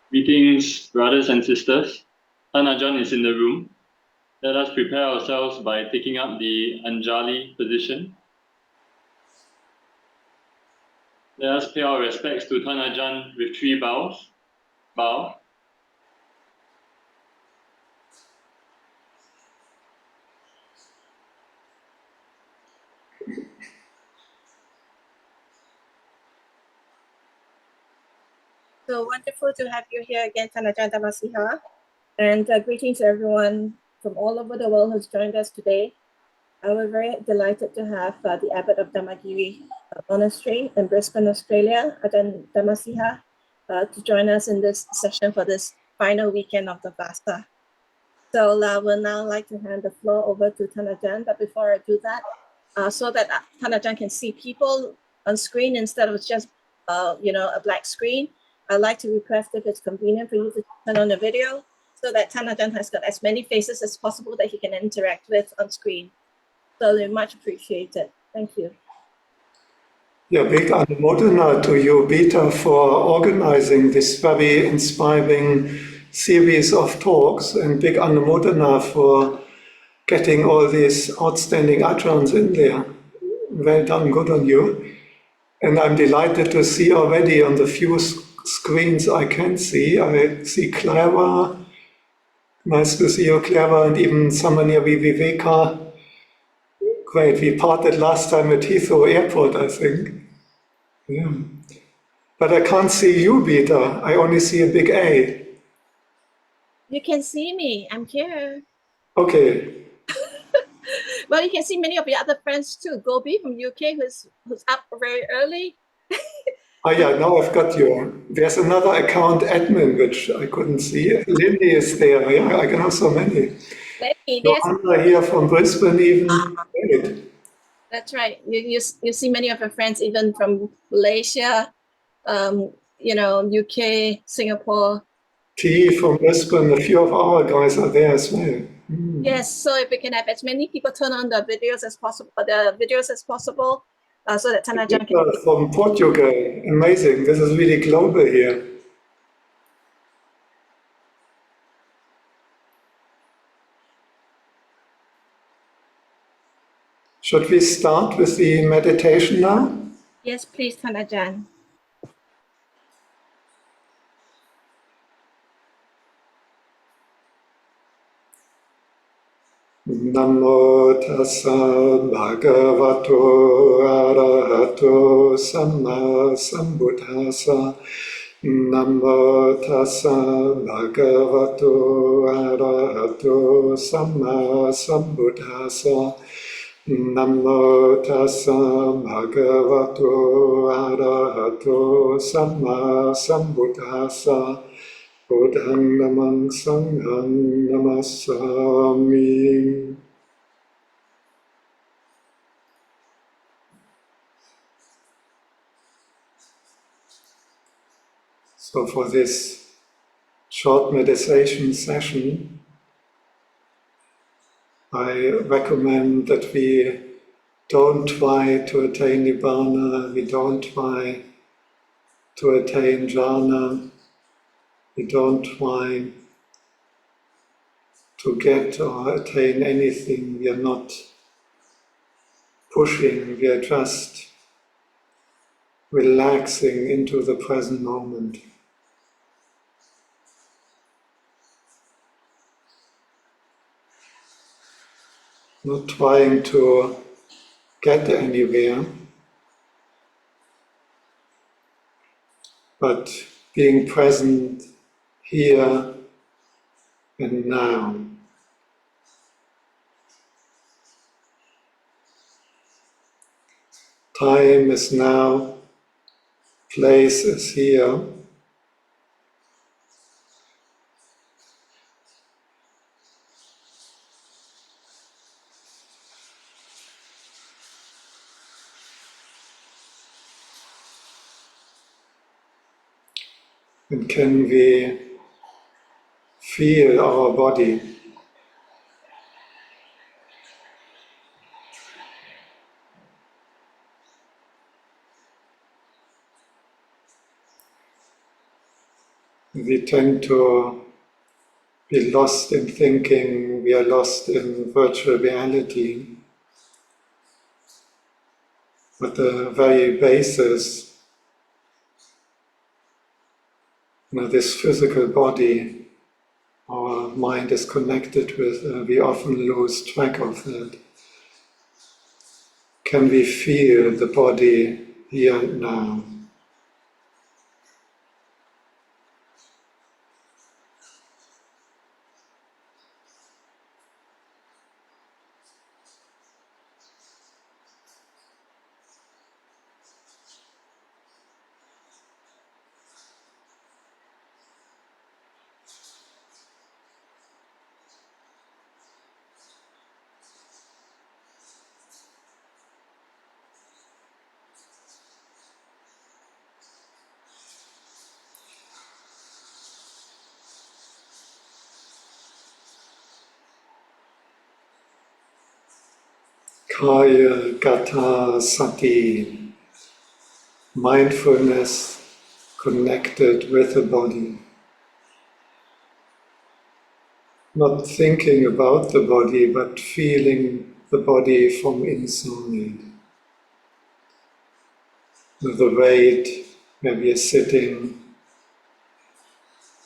Greetings, brothers and sisters. Ajahn is in the room. Let us prepare ourselves by taking up the Anjali position. Let us pay our respects to Ajahn with 3 bows. Bow. So wonderful to have you here again, Ajahn Dhammasiha. And greetings to everyone from all over the world who's joined us today. We're very delighted to have the Abbot of Dhammagiri Monastery in Brisbane, Australia, Ajahn Dhammasiha, to join us in this session for this final weekend of the Vassa. So we'll now like to hand the floor over to Ajahn. But before I do that, so that Ajahn can see people on screen instead of just a black screen, I'd like to request if it's convenient for you to turn on the video so that Ajahn has got as many faces as possible that he can interact with on screen. So they're much appreciated. Thank you. Yeah, big anumodana to you, Beta, for organizing this very inspiring series of talks, and big anumodana for getting all these outstanding ajahns in there. Well done, good on you. And I'm delighted to see already on the few screens I can see. I see Clara. Nice to see you, Clara, and even Samanya Viveka. Great, we parted last time at Heathrow Airport, I think. Yeah. But I can't see you, Beta. I only see a big A. You can see me. I'm here. Okay. Well, you can see many of your other friends too. Gobi from UK, who's up very early. Oh yeah, now I've got you. There's another account admin which I couldn't see. Lindy is there. Yeah, I can have so many. Johanna here from Brisbane even. Great. That's right. You see many of your friends even from Malaysia, UK, Singapore. T from Brisbane, a few of our guys are there as well. Yes, so if we can have as many people turn on the videos as possible, so that Ajahn can. From Portugal, amazing. This is really global here. Should we start with the meditation now? Yes, please, Ajahn. Namo tassa bhagavato arahato samma sambuddhassa. Namo tassa bhagavato arahato samma sambuddhassa. Namo tassa bhagavato arahato samma sambuddhassa. BuddhaDhamma Sangham Namasami. So for this short meditation session, I recommend that we don't try to attain Nibbana, we don't try to attain jhana, we don't try to get or attain anything, we are not pushing, we are just relaxing into the present moment. Not trying to get anywhere, but being present here and now. Time is now, place is here. And can we feel our body? We tend to be lost in thinking, we are lost in virtual reality. But the very basis, this physical body our mind is connected with, we often lose track of that. Can we feel the body here and now? Kaya Gata Sati, mindfulness connected with the body. Not thinking about the body, but feeling the body from inside. The weight, where we are sitting,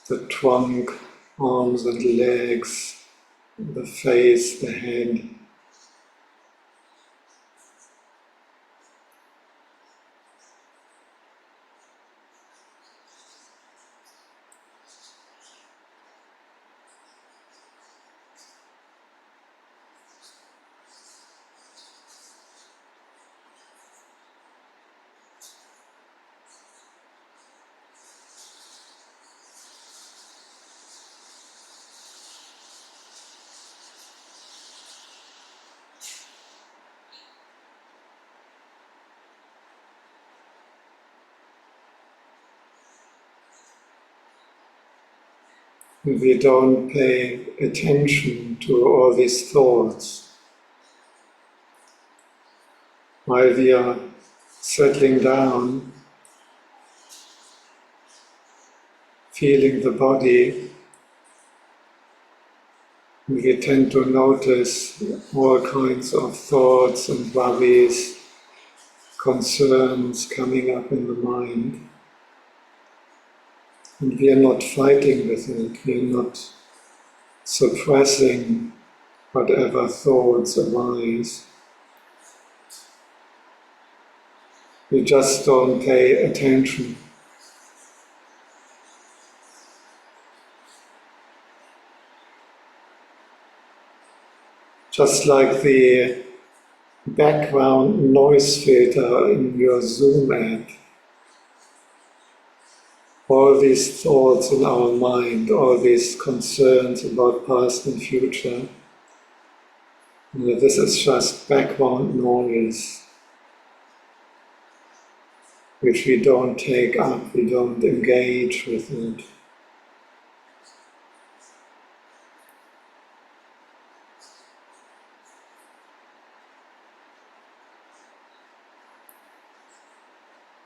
the trunk, arms and legs, the face, the head. We don't pay attention to all these thoughts. While we are settling down, feeling the body, we tend to notice all kinds of thoughts and worries, concerns coming up in the mind. And we are not fighting with it, we are not suppressing whatever thoughts arise. We just don't pay attention. Just like the background noise filter in your Zoom app. All these thoughts in our mind, all these concerns about past and future, this is just background noise, which we don't take up, we don't engage with it.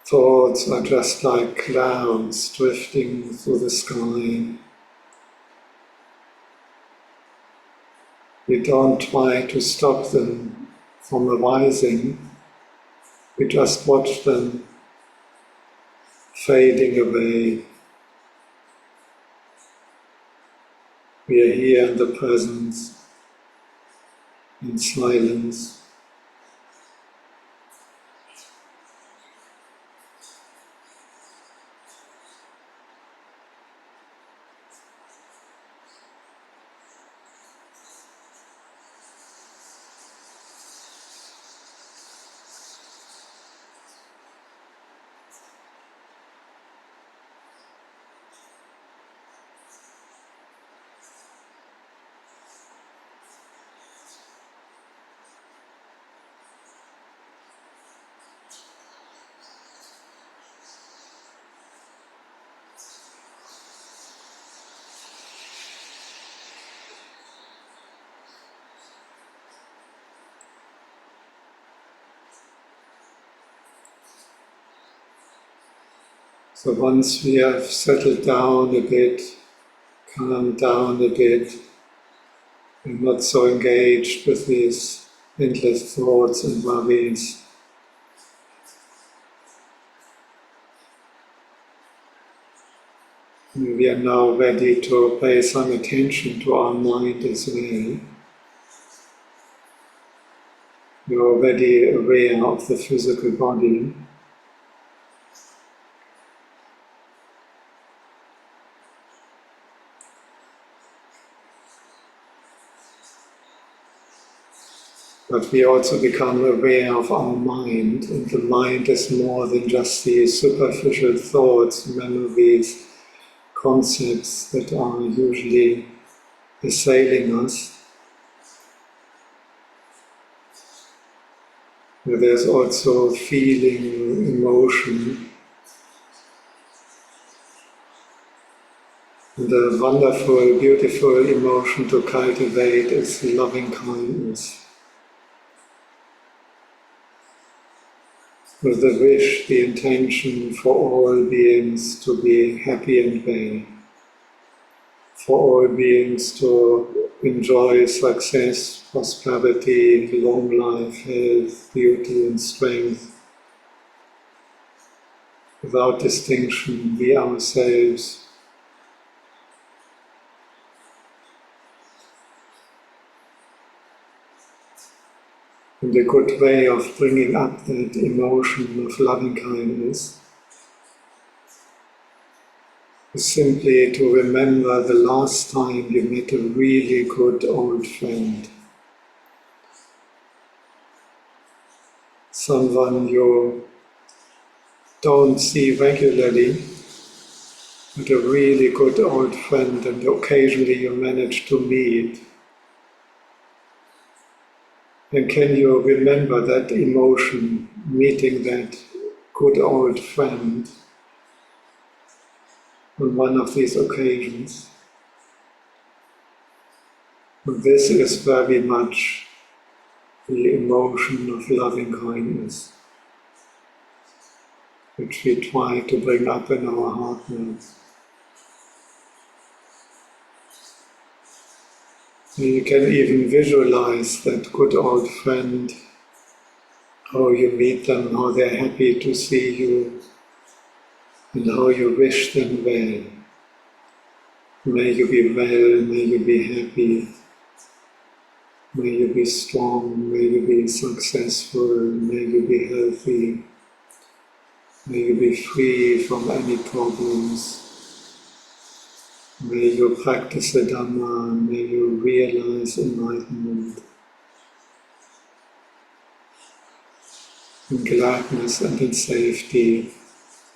Thoughts are just like clouds drifting through the sky. We don't try to stop them from arising, we just watch them fading away. We are here in the presence, in silence. So once we have settled down a bit, calmed down a bit, and not so engaged with these endless thoughts and worries, we are now ready to pay some attention to our mind as well. We are already aware of the physical body. But we also become aware of our mind, and the mind is more than just these superficial thoughts, memories, concepts that are usually assailing us. There's also feeling, emotion, and a wonderful, beautiful emotion to cultivate is loving kindness. With the wish, the intention for all beings to be happy and well, for all beings to enjoy success, prosperity, long life, health, beauty and strength, without distinction, we ourselves. And a good way of bringing up that emotion of loving kindness is simply to remember the last time you met a really good old friend. Someone you don't see regularly, but a really good old friend, and occasionally you manage to meet. And can you remember that emotion, meeting that good old friend on one of these occasions? And this is very much the emotion of loving kindness, which we try to bring up in our heart now. You can even visualize that good old friend, how you meet them, how they're happy to see you, and how you wish them well. May you be well, may you be happy, may you be strong, may you be successful, may you be healthy, may you be free from any problems. May you practice the Dhamma, may you realize enlightenment in gladness and in safety.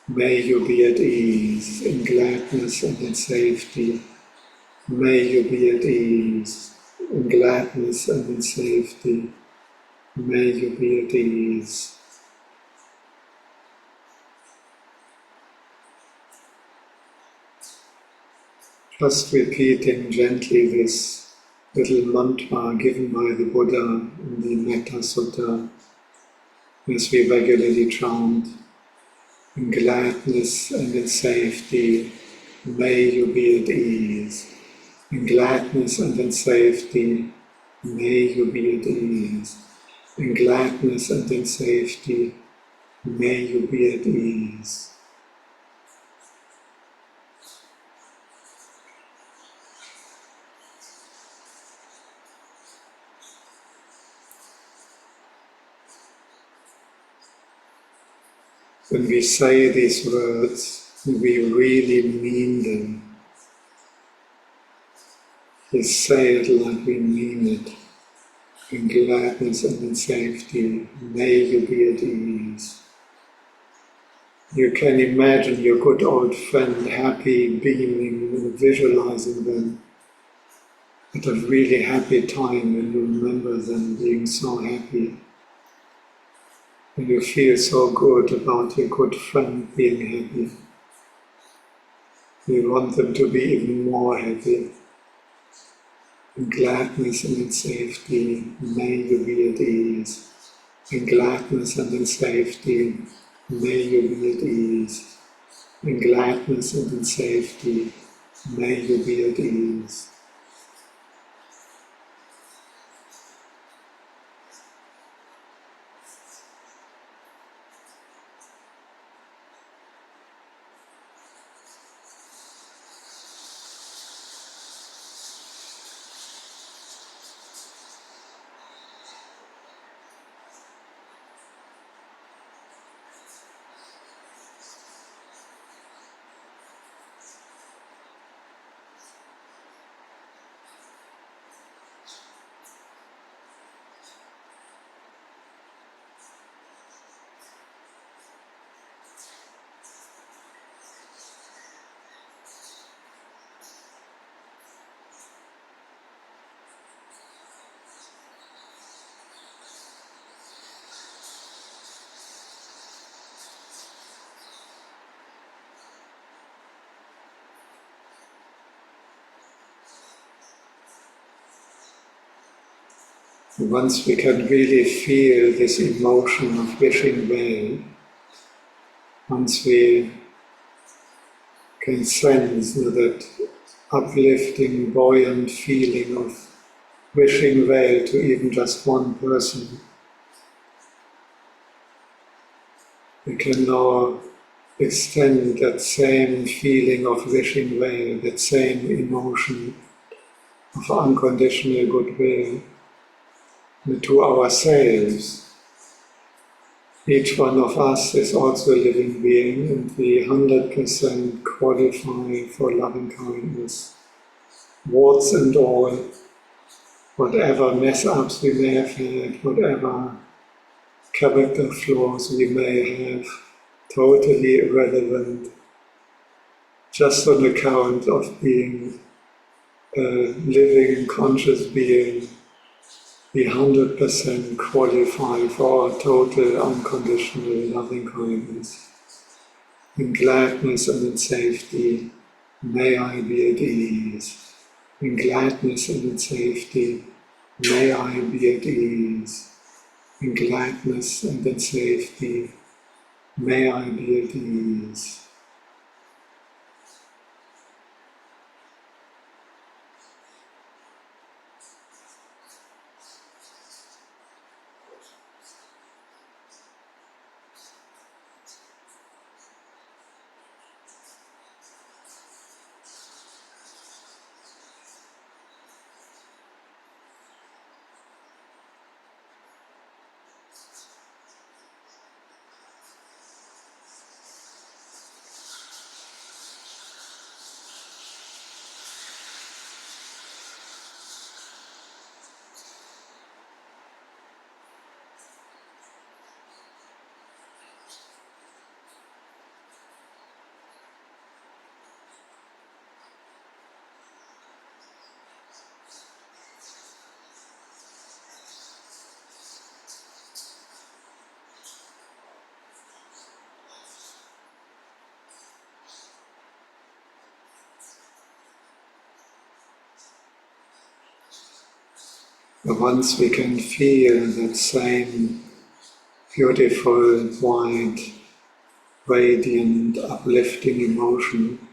May you be at ease in gladness and in safety. May you be at ease in gladness and in safety. May you be at ease. Just repeating gently this little mantra given by the Buddha in the Metta Sutta, as we regularly chant, in gladness and in safety, may you be at ease. In gladness and in safety, may you be at ease. In gladness and in safety, may you be at ease. When we say these words, we really mean them. We say it like we mean it. In gladness and in safety, may you be at ease. You can imagine your good old friend happy, beaming, and visualizing them at a really happy time when you remember them being so happy. And you feel so good about your good friend being happy. You want them to be even more happy. In gladness and in safety, may you be at ease. In gladness and in safety, may you be at ease. in gladness and in safety. May you be at ease. Once we can really feel this emotion of wishing well, once we can sense that uplifting, buoyant feeling of wishing well to even just one person, we can now extend that same feeling of wishing well, that same emotion of unconditional goodwill to ourselves. Each one of us is also a living being, and we 100% qualify for loving kindness. Warts and all, whatever mess-ups we may have had, whatever character flaws we may have, totally irrelevant, just on account of being a living, conscious being. We 100% qualify for our total, unconditional loving kindness. In gladness and in safety, may I be at ease. In gladness and in safety, may I be at ease. In gladness and in safety, may I be at ease. But once we can feel that same beautiful, white, radiant, uplifting emotion,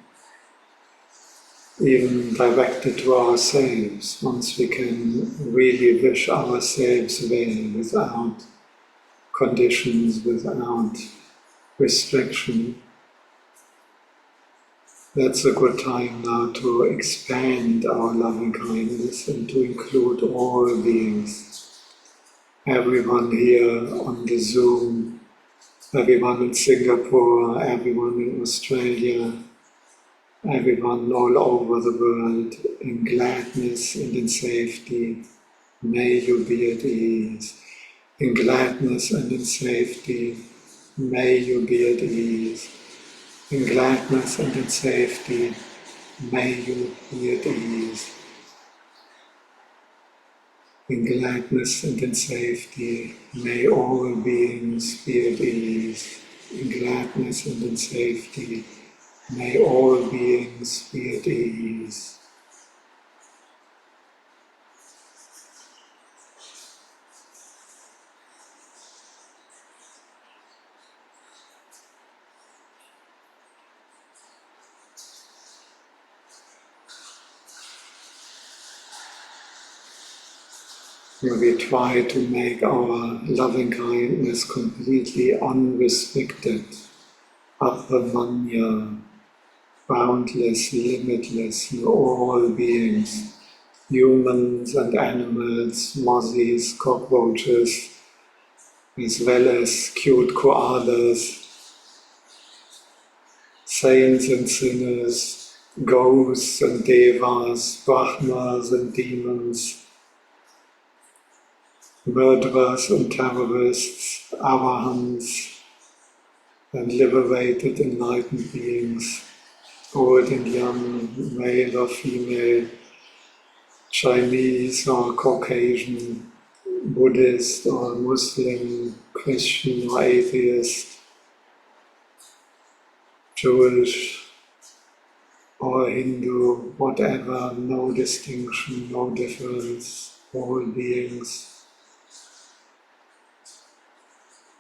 even directed to ourselves, once we can really wish ourselves well without conditions, without restriction, that's a good time now to expand our loving kindness and to include all beings. Everyone here on the Zoom, everyone in Singapore, everyone in Australia, everyone all over the world, in gladness and in safety, may you be at ease. In gladness and in safety, may you be at ease. In gladness and in safety, may you be at ease. In gladness and in safety, may all beings be at ease. In gladness and in safety, may all beings be at ease. We try to make our loving kindness completely unrestricted, Abhamanya, boundless, limitless in all beings, humans and animals, mozzies, cockroaches, as well as cute koalas, saints and sinners, ghosts and devas, brahmas and demons, murderers and terrorists, arahants and liberated enlightened beings, old and young, male or female, Chinese or Caucasian, Buddhist or Muslim, Christian or atheist, Jewish or Hindu, whatever, no distinction, no difference, all beings,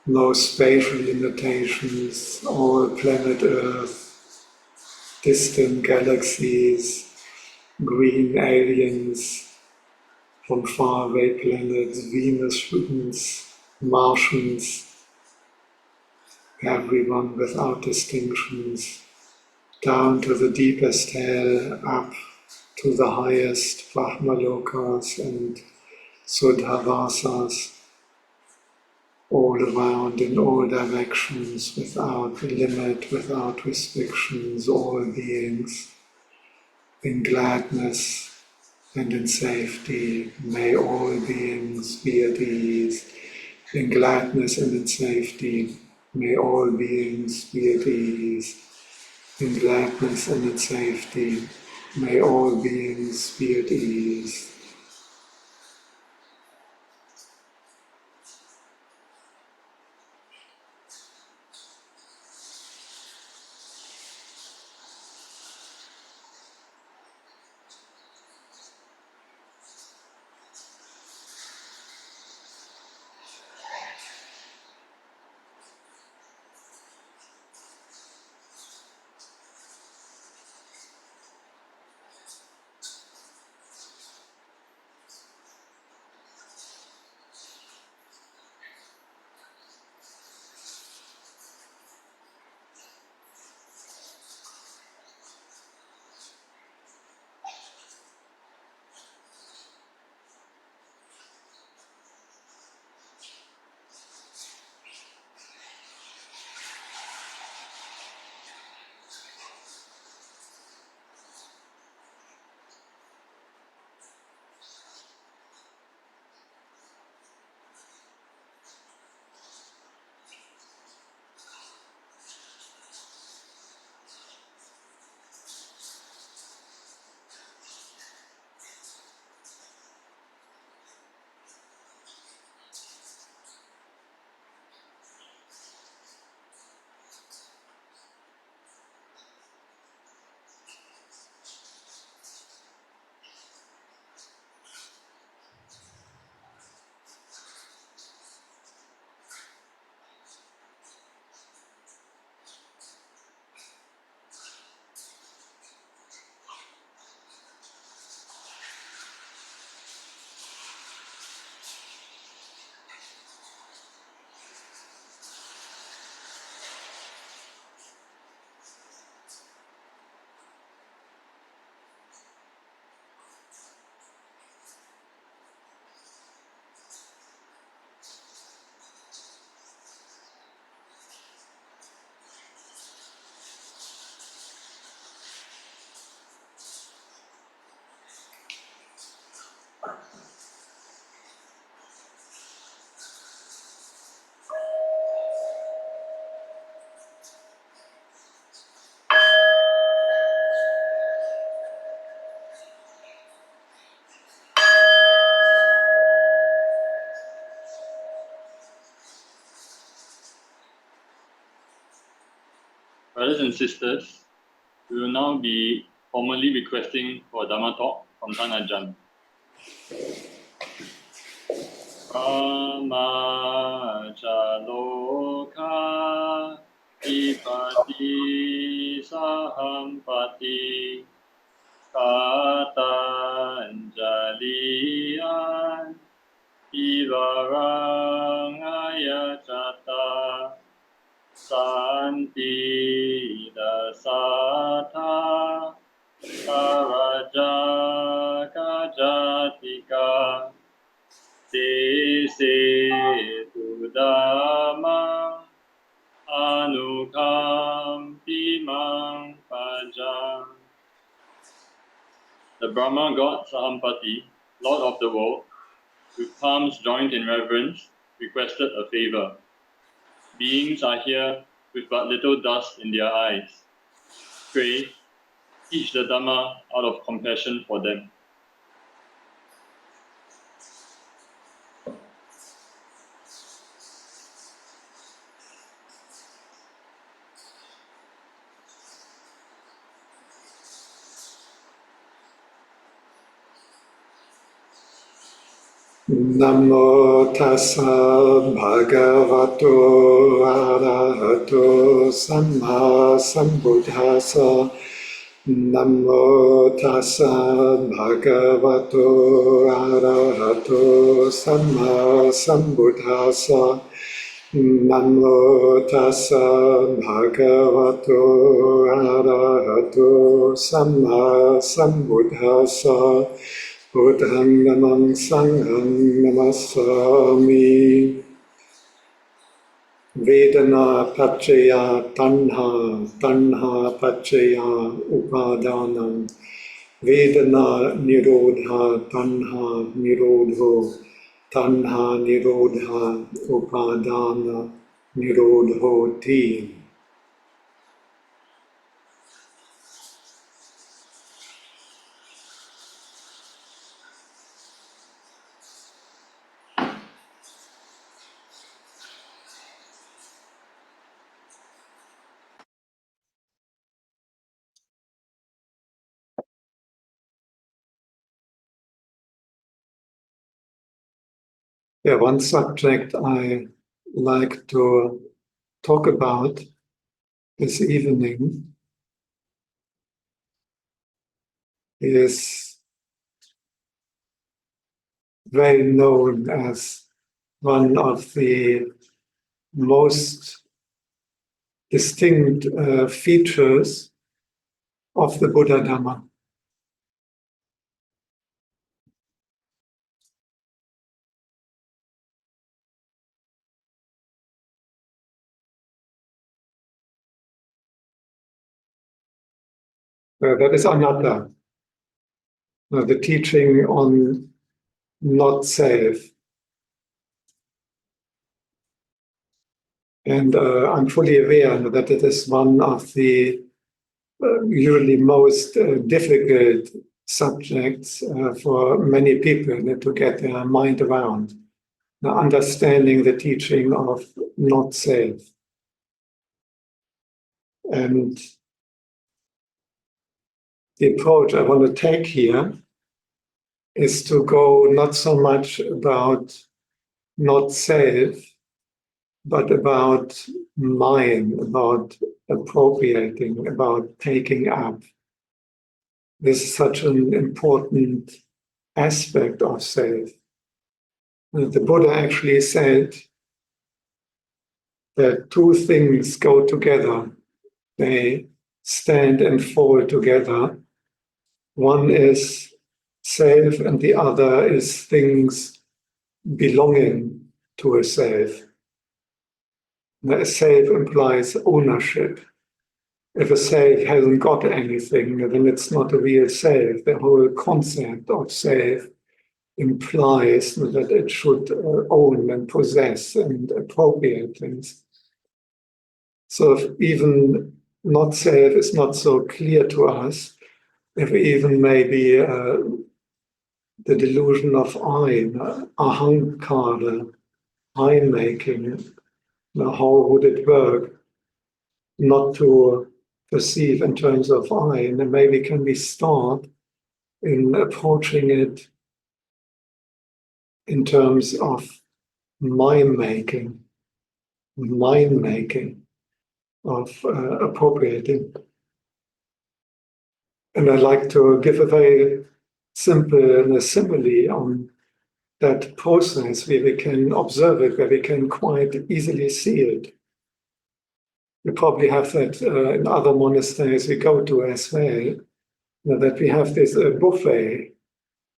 no spatial limitations, all planet Earth, distant galaxies, green aliens from faraway planets, Venusians, Martians, everyone without distinctions, down to the deepest hell, up to the highest Brahmalokas and Suddhavasas, all around in all directions, without limit, without restrictions, all beings, in gladness and in safety. May all beings be at ease. In gladness and in safety, may all beings be at ease. In gladness and in safety, may all beings be at ease. Brothers and sisters, we will now be formally requesting for a Dhamma talk from Tan Ajahn. Brahma Chaloka Ipati Sahampati Katanjalian Ivarang Ayachata Santi Dasata Karaja Kajatika Dese Dhamma Anukam Timang Pajam. The Brahma god Sahampati, Lord of the world, with palms joined in reverence, requested a favor. Beings are here with but little dust in their eyes. Pray, teach the Dhamma out of compassion for them. Namo tassa bhagavato arahato samma sambuddhassa. Namo tassa bhagavato arahato samma sambuddhassa. Namo tassa bhagavato arahato samma sambuddhassa. Buddhang namang sanghang namasami. Vedana paccaya tanha, tanha paccaya upadanam. Vedana nirodha tanha nirodho, tanha nirodha upadana nirodhoti. Yeah, one subject I like to talk about this evening is very known as one of the most distinct features of the BuddhaDhamma. That is anatta, the teaching on not self. And I'm fully aware that it is one of the usually most difficult subjects for many people to get their mind around, understanding the teaching of not self. And the approach I want to take here is to go not so much about not self, but about mind, about appropriating, about taking up. This is such an important aspect of self. The Buddha actually said that two things go together. They stand and fall together. One is self and the other is things belonging to a self. A self implies ownership. If a self hasn't got anything, then it's not a real self. The whole concept of self implies that it should own and possess and appropriate things. So if even not self is not so clear to us, if even maybe the delusion of I, ahankara, I-making, how would it work not to perceive in terms of I, and then maybe can we start in approaching it in terms of mind-making, of appropriating. And I'd like to give a very simple simile on that process where we can observe it, where we can quite easily see it. We probably have that in other monasteries we go to as well, that we have this buffet,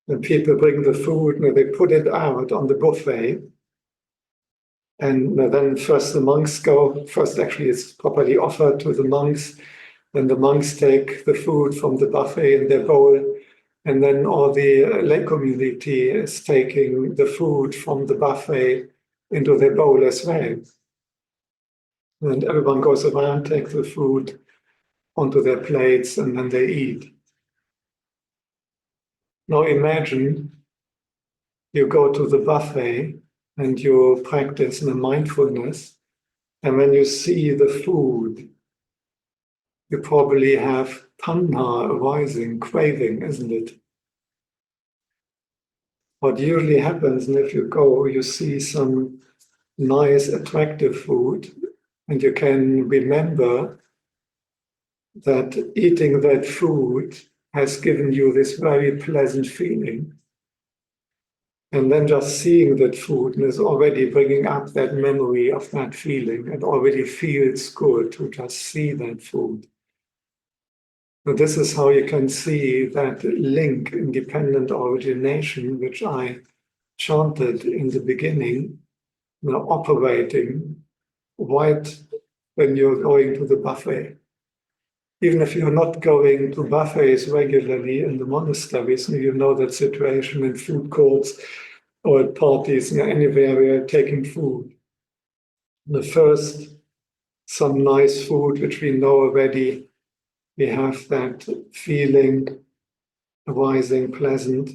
and people bring the food, they put it out on the buffet, and then first the monks go, first actually it's properly offered to the monks, then the monks take the food from the buffet in their bowl, and then all the lay community is taking the food from the buffet into their bowl as well. And everyone goes around, takes the food onto their plates, and then they eat. Now imagine you go to the buffet and you practice the mindfulness, and when you see the food, you probably have tanha arising, craving, isn't it? What usually happens, and if you go, you see some nice, attractive food, and you can remember that eating that food has given you this very pleasant feeling. And then just seeing that food is already bringing up that memory of that feeling. It already feels good to just see that food. So this is how you can see that link, independent origination, which I chanted in the beginning, operating right when you're going to the buffet. Even if you're not going to buffets regularly in the monasteries, you know that situation in food courts or at parties, anywhere where you're taking food. The first, some nice food, which we know already, we have that feeling arising, pleasant,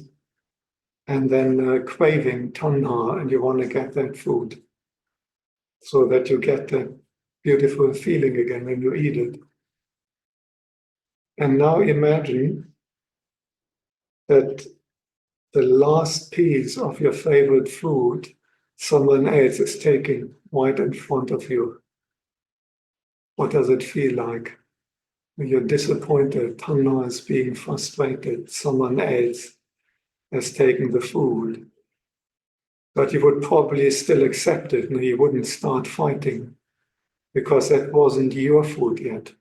and then craving, tanha, and you want to get that food so that you get that beautiful feeling again when you eat it. And now imagine that the last piece of your favorite food, someone else is taking right in front of you. What does it feel like? When you're disappointed, tanha is being frustrated, someone else has taken the food. But you would probably still accept it, and you wouldn't start fighting, because that wasn't your food yet.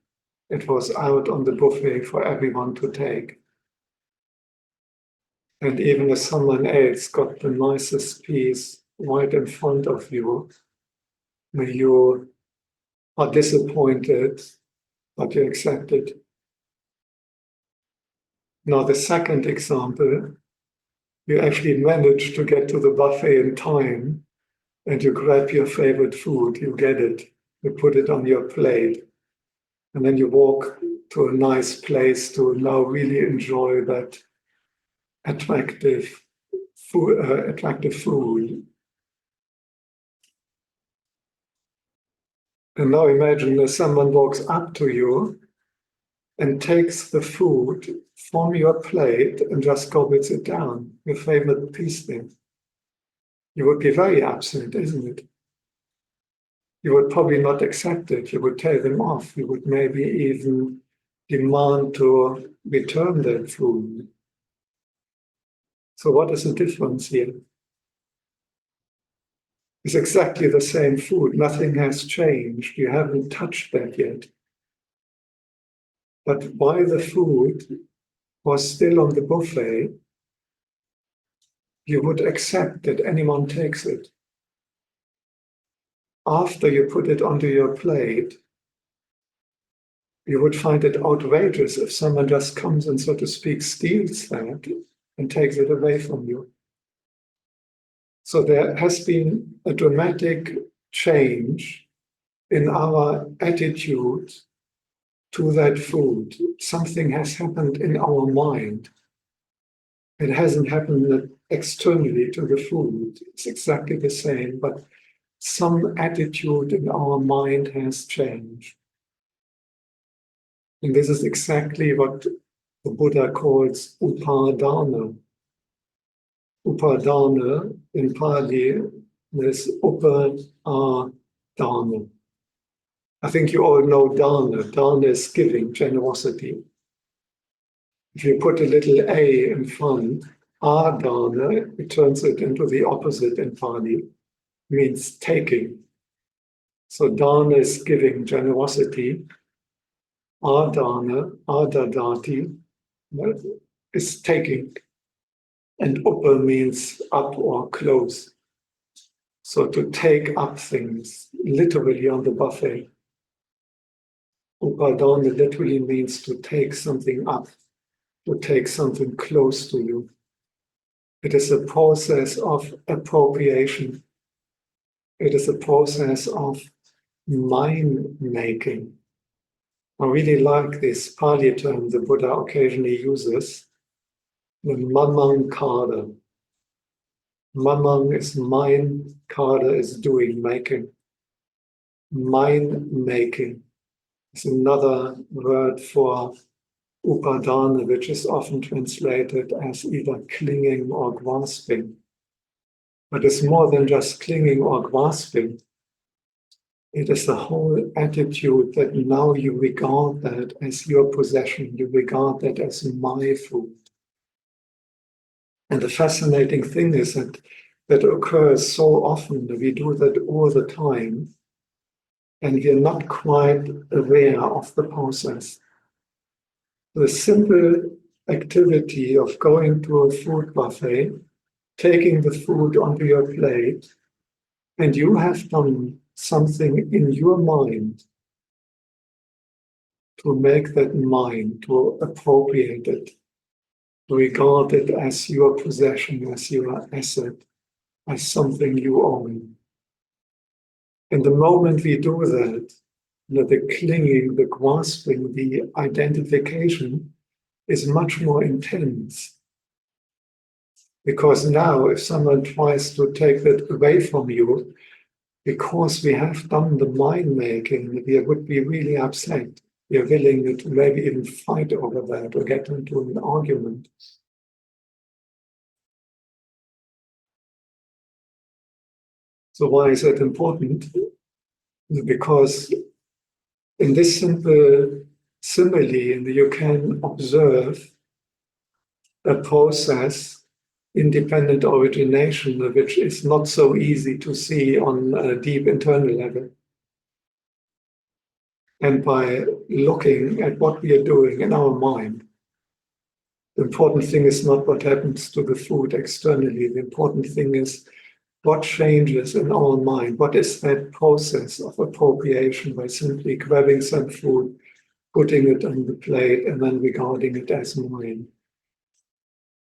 It was out on the buffet for everyone to take. And even if someone else got the nicest piece right in front of you, you are disappointed, but you accept it. Now, the second example, you actually manage to get to the buffet in time, and you grab your favorite food, you get it, you put it on your plate, and then you walk to a nice place to now really enjoy that attractive food. And now imagine that someone walks up to you and takes the food from your plate and just gobbles it down, your favorite piece there. You would be very upset, isn't it? You would probably not accept it. You would tell them off. You would maybe even demand to return that food. So what is the difference here? It's exactly the same food. Nothing has changed. You haven't touched that yet. But while the food was still on the buffet, you would accept that anyone takes it. After you put it onto your plate, you would find it outrageous if someone just comes and, so to speak, steals that and takes it away from you. So there has been a dramatic change in our attitude to that food. Something has happened in our mind. It hasn't happened externally to the food. It's exactly the same, but some attitude in our mind has changed. And this is exactly what the Buddha calls upadana. Upadana in Pali is upadana. I think you all know dana. Dana is giving, generosity. If you put a little a in front, Adana, it turns it into the opposite in Pali, means taking. So dana is giving, generosity. Adana, adadati, is taking. And upa means up or close. So to take up things, literally on the buffet. Upadana literally means to take something up, to take something close to you. It is a process of appropriation. It is a process of mind making. I really like this Pali term the Buddha occasionally uses, the mamang kada. Mamang is mind, kada is doing, making. Mind making is another word for upadana, which is often translated as either clinging or grasping. But it's more than just clinging or grasping. It is the whole attitude that now you regard that as your possession, you regard that as my food. And the fascinating thing is that occurs so often, that we do that all the time, and we are not quite aware of the process. The simple activity of going to a food buffet, taking the food onto your plate, and you have done something in your mind to make that mine, to appropriate it, to regard it as your possession, as your asset, as something you own. And the moment we do that, the clinging, the grasping, the identification is much more intense. Because now, if someone tries to take that away from you, because we have done the mind making, we would be really upset. We are willing to maybe even fight over that or get into an argument. So why is that important? Because in this simple simile, you can observe a process, independent origination, which is not so easy to see on a deep internal level. And by looking at what we are doing in our mind, the important thing is not what happens to the food externally. The important thing is what changes in our mind. What is that process of appropriation by simply grabbing some food, putting it on the plate, and then regarding it as mine?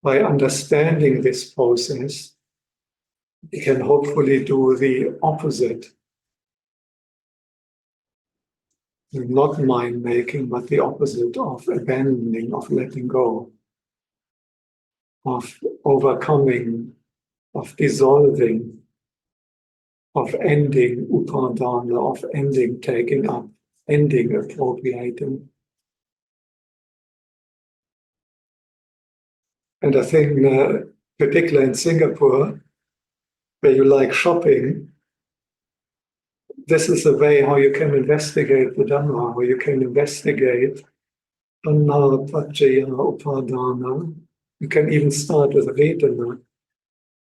By understanding this process, we can hopefully do the opposite. Not mind making, but the opposite of abandoning, of letting go, of overcoming, of dissolving, of ending upadana, of ending taking up, ending appropriating. And I think, particularly in Singapore, where you like shopping, this is a way how you can investigate the Dhamma, how you can investigate Anna, Pacaya, Upadana. You can even start with Vedana.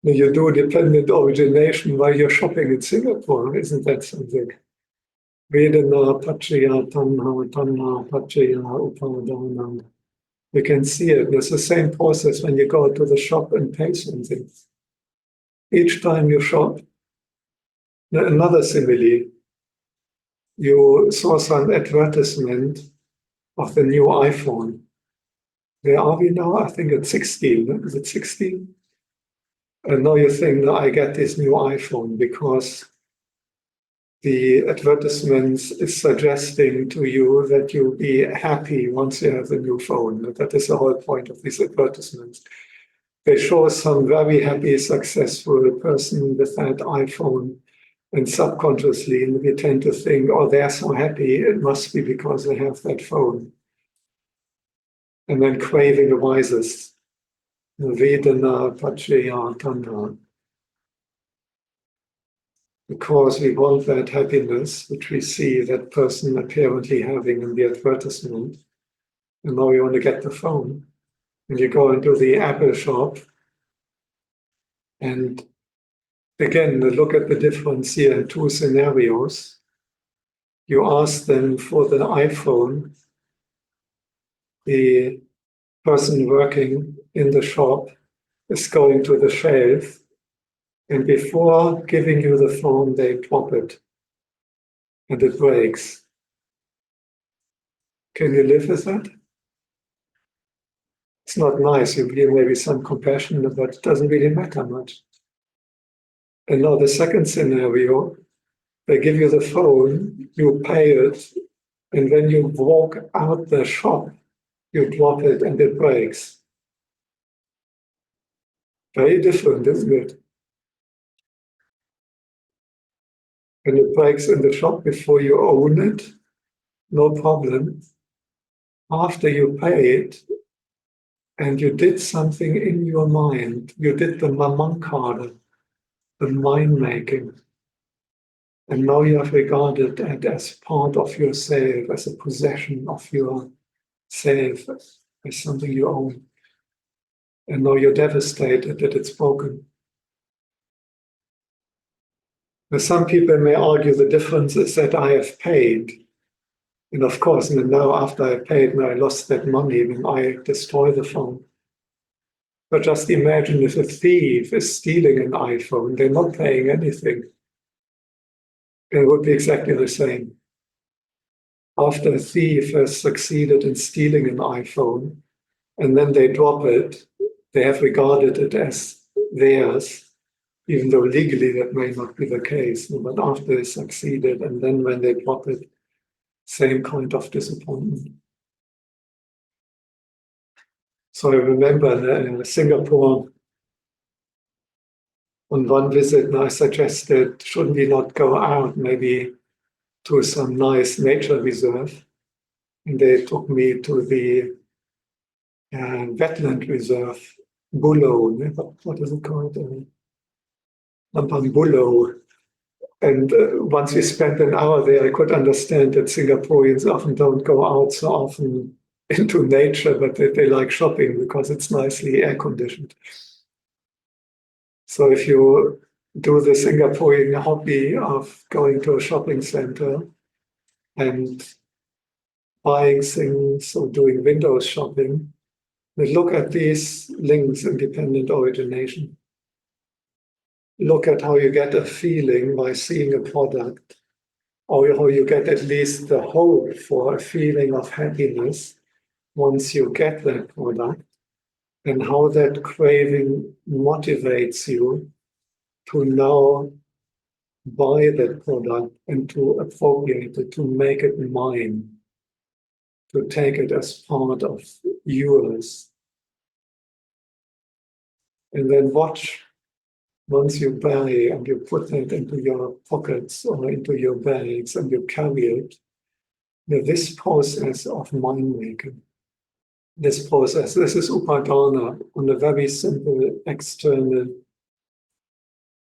You do dependent origination while you're shopping in Singapore, isn't that something? Vedana, Pacaya, Tanha, Tanha, Pacaya, Upadana. You can see it. It's the same process when you go to the shop and pay something. Each time you shop, another simile, you saw some advertisement of the new iPhone. Where are we now? I think it's 16. Is it 16? And now you think that I get this new iPhone because the advertisement is suggesting to you that you'll be happy once you have the new phone. That is the whole point of these advertisements. They show some very happy, successful person with that iPhone, and subconsciously we tend to think, oh, they're so happy, it must be because they have that phone. And then craving arises. Vedana, Pacaya, Tanha. Because we want that happiness, which we see that person apparently having in the advertisement. And now you want to get the phone. And you go into the Apple shop And again, look at the difference here in two scenarios. You ask them for the iPhone, the person working in the shop is going to the shelf, and before giving you the phone, they drop it, and it breaks. Can you live with that? It's not nice. You feel maybe some compassion, but it doesn't really matter much. And now the second scenario, they give you the phone, you pay it, and when you walk out the shop, you drop it and it breaks. Very different, isn't it? When it breaks in the shop before you own it, no problem. After you pay it, and you did something in your mind, you did the mamankara, the mind making. And now you have regarded it as part of yourself, as a possession of yourself, as something you own. And now you're devastated that it's broken. Now, some people may argue the difference is that I have paid. And of course, now after I paid, now I lost that money when I destroy the phone. But just imagine if a thief is stealing an iPhone, they're not paying anything. It would be exactly the same. After a thief has succeeded in stealing an iPhone, and then they drop it, they have regarded it as theirs, even though legally that may not be the case. But after they succeeded, and then when they drop it, same kind of disappointment. So I remember in Singapore, on one visit, I suggested, shouldn't we not go out maybe to some nice nature reserve? And they took me to the wetland reserve, Bulo, what is it called? Bulo. And once we spent an hour there, I could understand that Singaporeans often don't go out so often into nature, but they like shopping because it's nicely air-conditioned. So if you do the Singaporean hobby of going to a shopping center and buying things or doing window shopping, then look at these links in dependent origination. Look at how you get a feeling by seeing a product, or how you get at least the hope for a feeling of happiness once you get that product, and how that craving motivates you to now buy that product and to appropriate it, to make it mine, to take it as part of yours. And then watch, once you buy and you put it into your pockets or into your bags and you carry it, this process of mind making, this process, this is upadana on a very simple external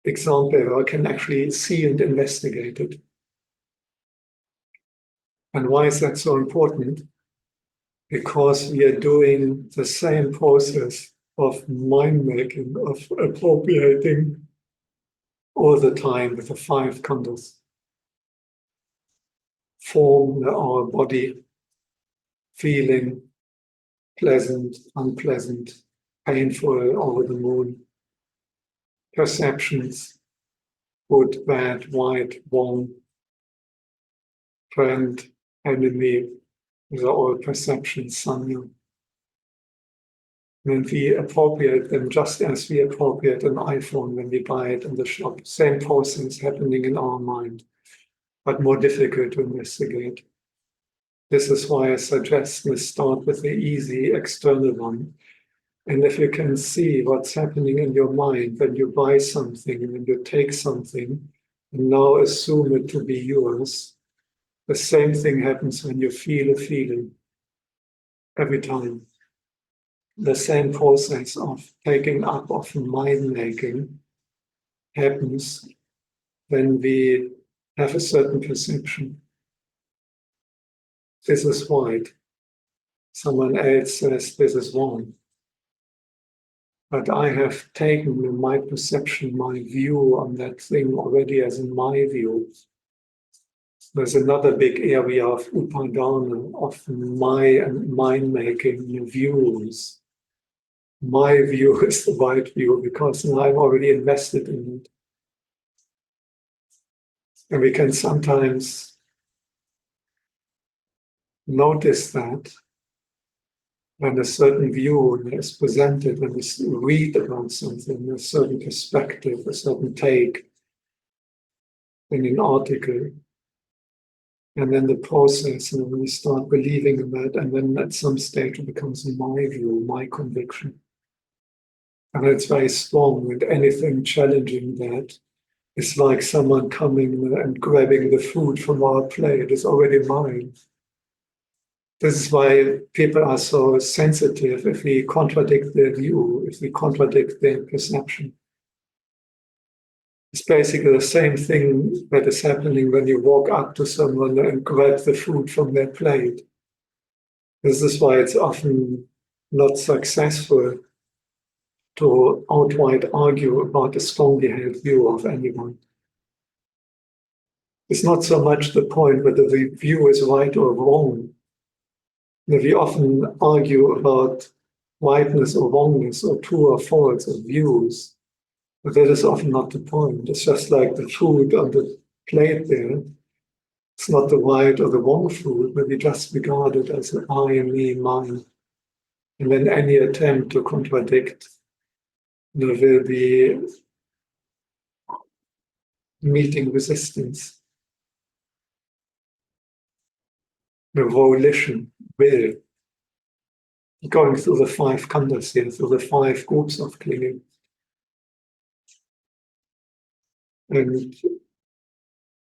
example where I can actually see and investigate it. And why is that so important? Because we are doing the same process of mind making, of appropriating all the time with the 5 khandhas. Form our body, feeling, pleasant, unpleasant, painful, over the moon. Perceptions, good, bad, white, wrong, friend, enemy. These are all perceptions, sanya. And we appropriate them just as we appropriate an iPhone when we buy it in the shop. Same process happening in our mind, but more difficult to investigate. This is why I suggest we start with the easy external one. And if you can see what's happening in your mind when you buy something, when you take something, and now assume it to be yours, the same thing happens when you feel a feeling every time. The same process of taking up of mind making happens when we have a certain perception. This is right. Someone else says this is wrong. but I have taken my perception, my view on that thing already as my view. There's another big area of upadana, of my and mind-making views. My view is the right view because now I'm already invested in it. And we can sometimes notice that when a certain view is presented, when we read about something, a certain perspective, a certain take in an article, and then the process, and when we start believing in that, and then at some stage it becomes my view, my conviction. And it's very strong, and anything challenging that is like someone coming and grabbing the food from our plate. It's already mine. This is why people are so sensitive if we contradict their view, if we contradict their perception. It's basically the same thing that is happening when you walk up to someone and grab the food from their plate. This is why it's often not successful to outright argue about a strongly held view of anyone. It's not so much the point whether the view is right or wrong. We often argue about rightness or wrongness or true or false of views, but that is often not the point. It's just like the food on the plate there. It's not the right or the wrong food, but we just regard it as an I, me, mine. And then any attempt to contradict will be meeting resistance. The volition, will, going through the 5 khandhas here, through the 5 groups of clinging. And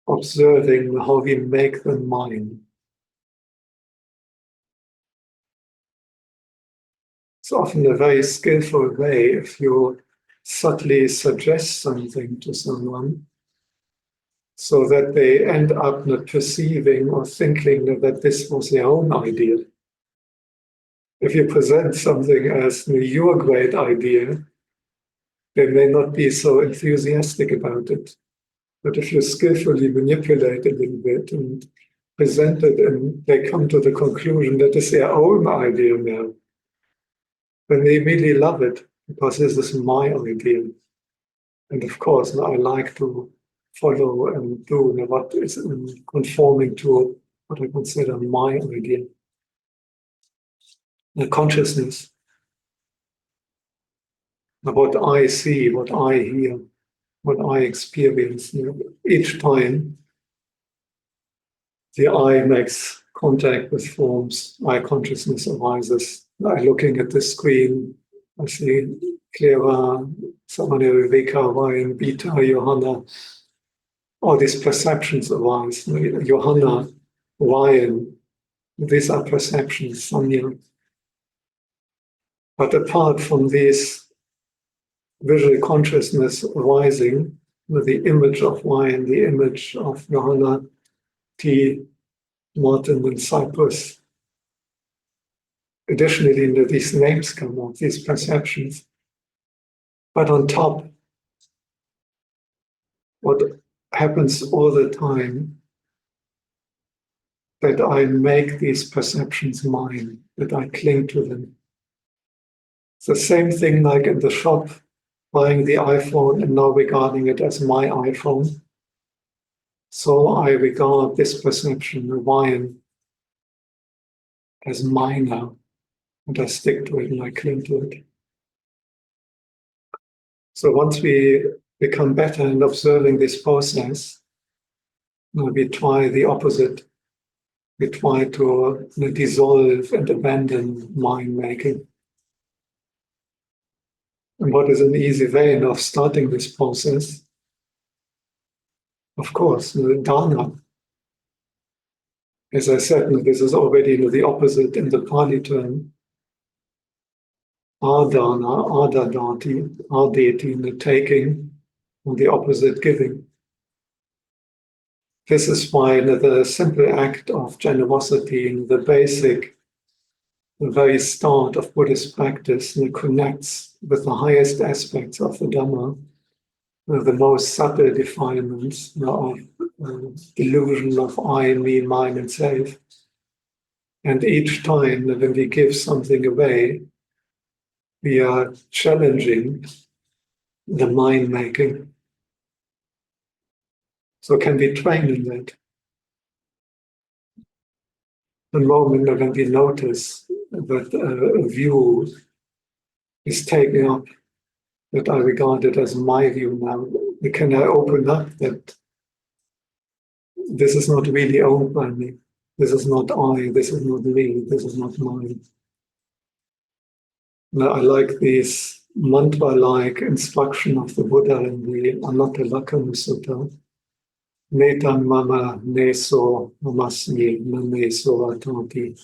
observing how we make them mine. It's often a very skillful way if you subtly suggest something to someone so that they end up not perceiving or thinking that this was their own idea. If you present something as your great idea, they may not be so enthusiastic about it. But if you skillfully manipulate a little bit and present it and they come to the conclusion that it's their own idea now, then they immediately love it because this is my idea. And of course, I like to follow and do what is conforming to what I consider my idea. The consciousness, what I see, what I hear, what I experience. Each time the eye makes contact with forms, eye consciousness arises. I'm looking at the screen, I see Clara, Samana, Viveka, Ryan, Beta, Johanna. All these perceptions arise. Johanna, Ryan, these are perceptions, Sanya. But apart from these visual consciousness arising, with the image of Ryan, the image of Johanna, T, Martin, and Cyprus. Additionally, these names come up, these perceptions. But on top, what happens all the time, that I make these perceptions mine, that I cling to them. It's the same thing like in the shop, buying the iPhone and now regarding it as my iPhone. So I regard this perception, the Ryan, as mine now, and I stick to it and I cling to it. So once we become better in observing this process, we try the opposite. We try to dissolve and abandon mind-making. And what is an easy way of starting this process? Of course, the Dharma. As I said, this is already the opposite in the Pali term. Adana, adadati, adeti, in the taking, and the opposite giving. This is why the simple act of generosity, the basic the very start of Buddhist practice, and it connects with the highest aspects of the Dhamma, the most subtle defilements of delusion of I, me, mine, and self. And each time when we give something away, we are challenging the mind making. So can we train in that? The moment when we notice that a view is taken up, that I regard it as my view now, can I open up that this is not really owned by me, this is not I, this is not me, this is not mine. Now, I like this mantra-like instruction of the Buddha in the Anatta Lakkhana Sutta. Netam mama neso mamasmi nameso atati.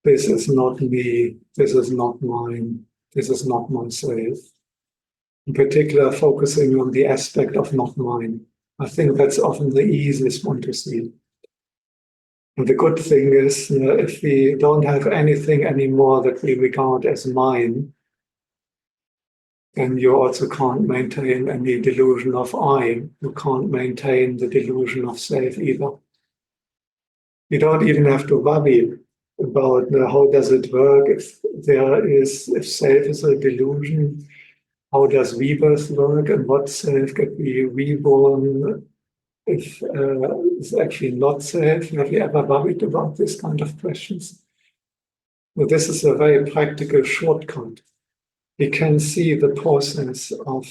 This is not me, this is not mine, this is not myself. In particular, focusing on the aspect of not mine. I think that's often the easiest one to see. And the good thing is, if we don't have anything anymore that we regard as mine, then you also can't maintain any delusion of I. You can't maintain the delusion of self either. You don't even have to worry about how does it work if self is a delusion. How does rebirth work, and what self can be reborn if it's actually not self? Have you ever worried about this kind of questions? Well, this is a very practical shortcut. We can see the process of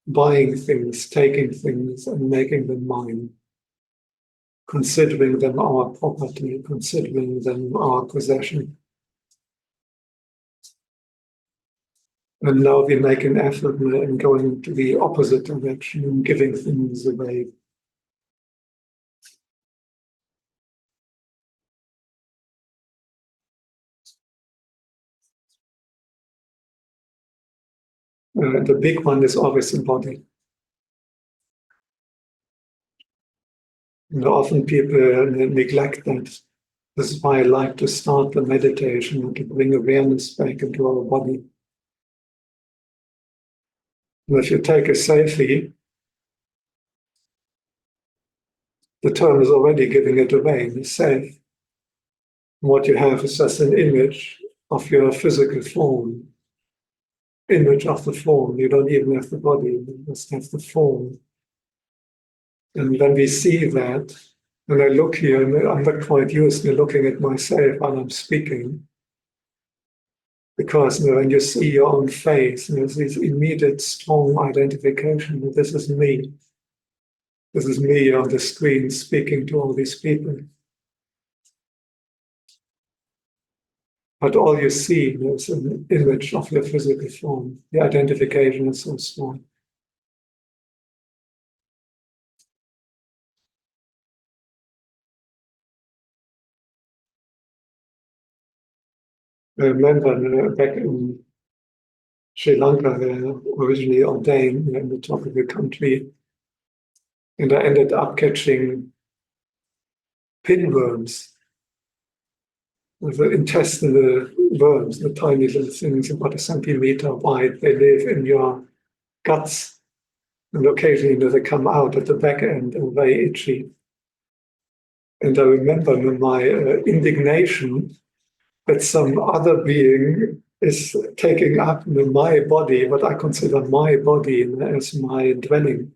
buying things, taking things, and making them mine, considering them our property, considering them our possession. And now we make an effort in going to the opposite direction and giving things away. The big one is always the body. And often people neglect that. This is why I like to start the meditation and to bring awareness back into our body. And if you take a selfie, the term is already giving it away, the self. What you have is just an image of your physical form, image of the form. You don't even have the body, you just have the form. And when we see that, and I look here, and I'm not quite used to looking at myself while I'm speaking, because when you see your own face, there's this immediate strong identification that this is me. This is me on the screen speaking to all these people. But all you see is an image of your physical form. The identification is so strong. I remember back in Sri Lanka, where originally ordained in the tropical country, and I ended up catching pinworms, the intestinal worms, the tiny little things about a centimeter wide. They live in your guts, and occasionally they come out at the back end and very itchy. And I remember my indignation that some other being is taking up my body, what I consider my body, as my dwelling,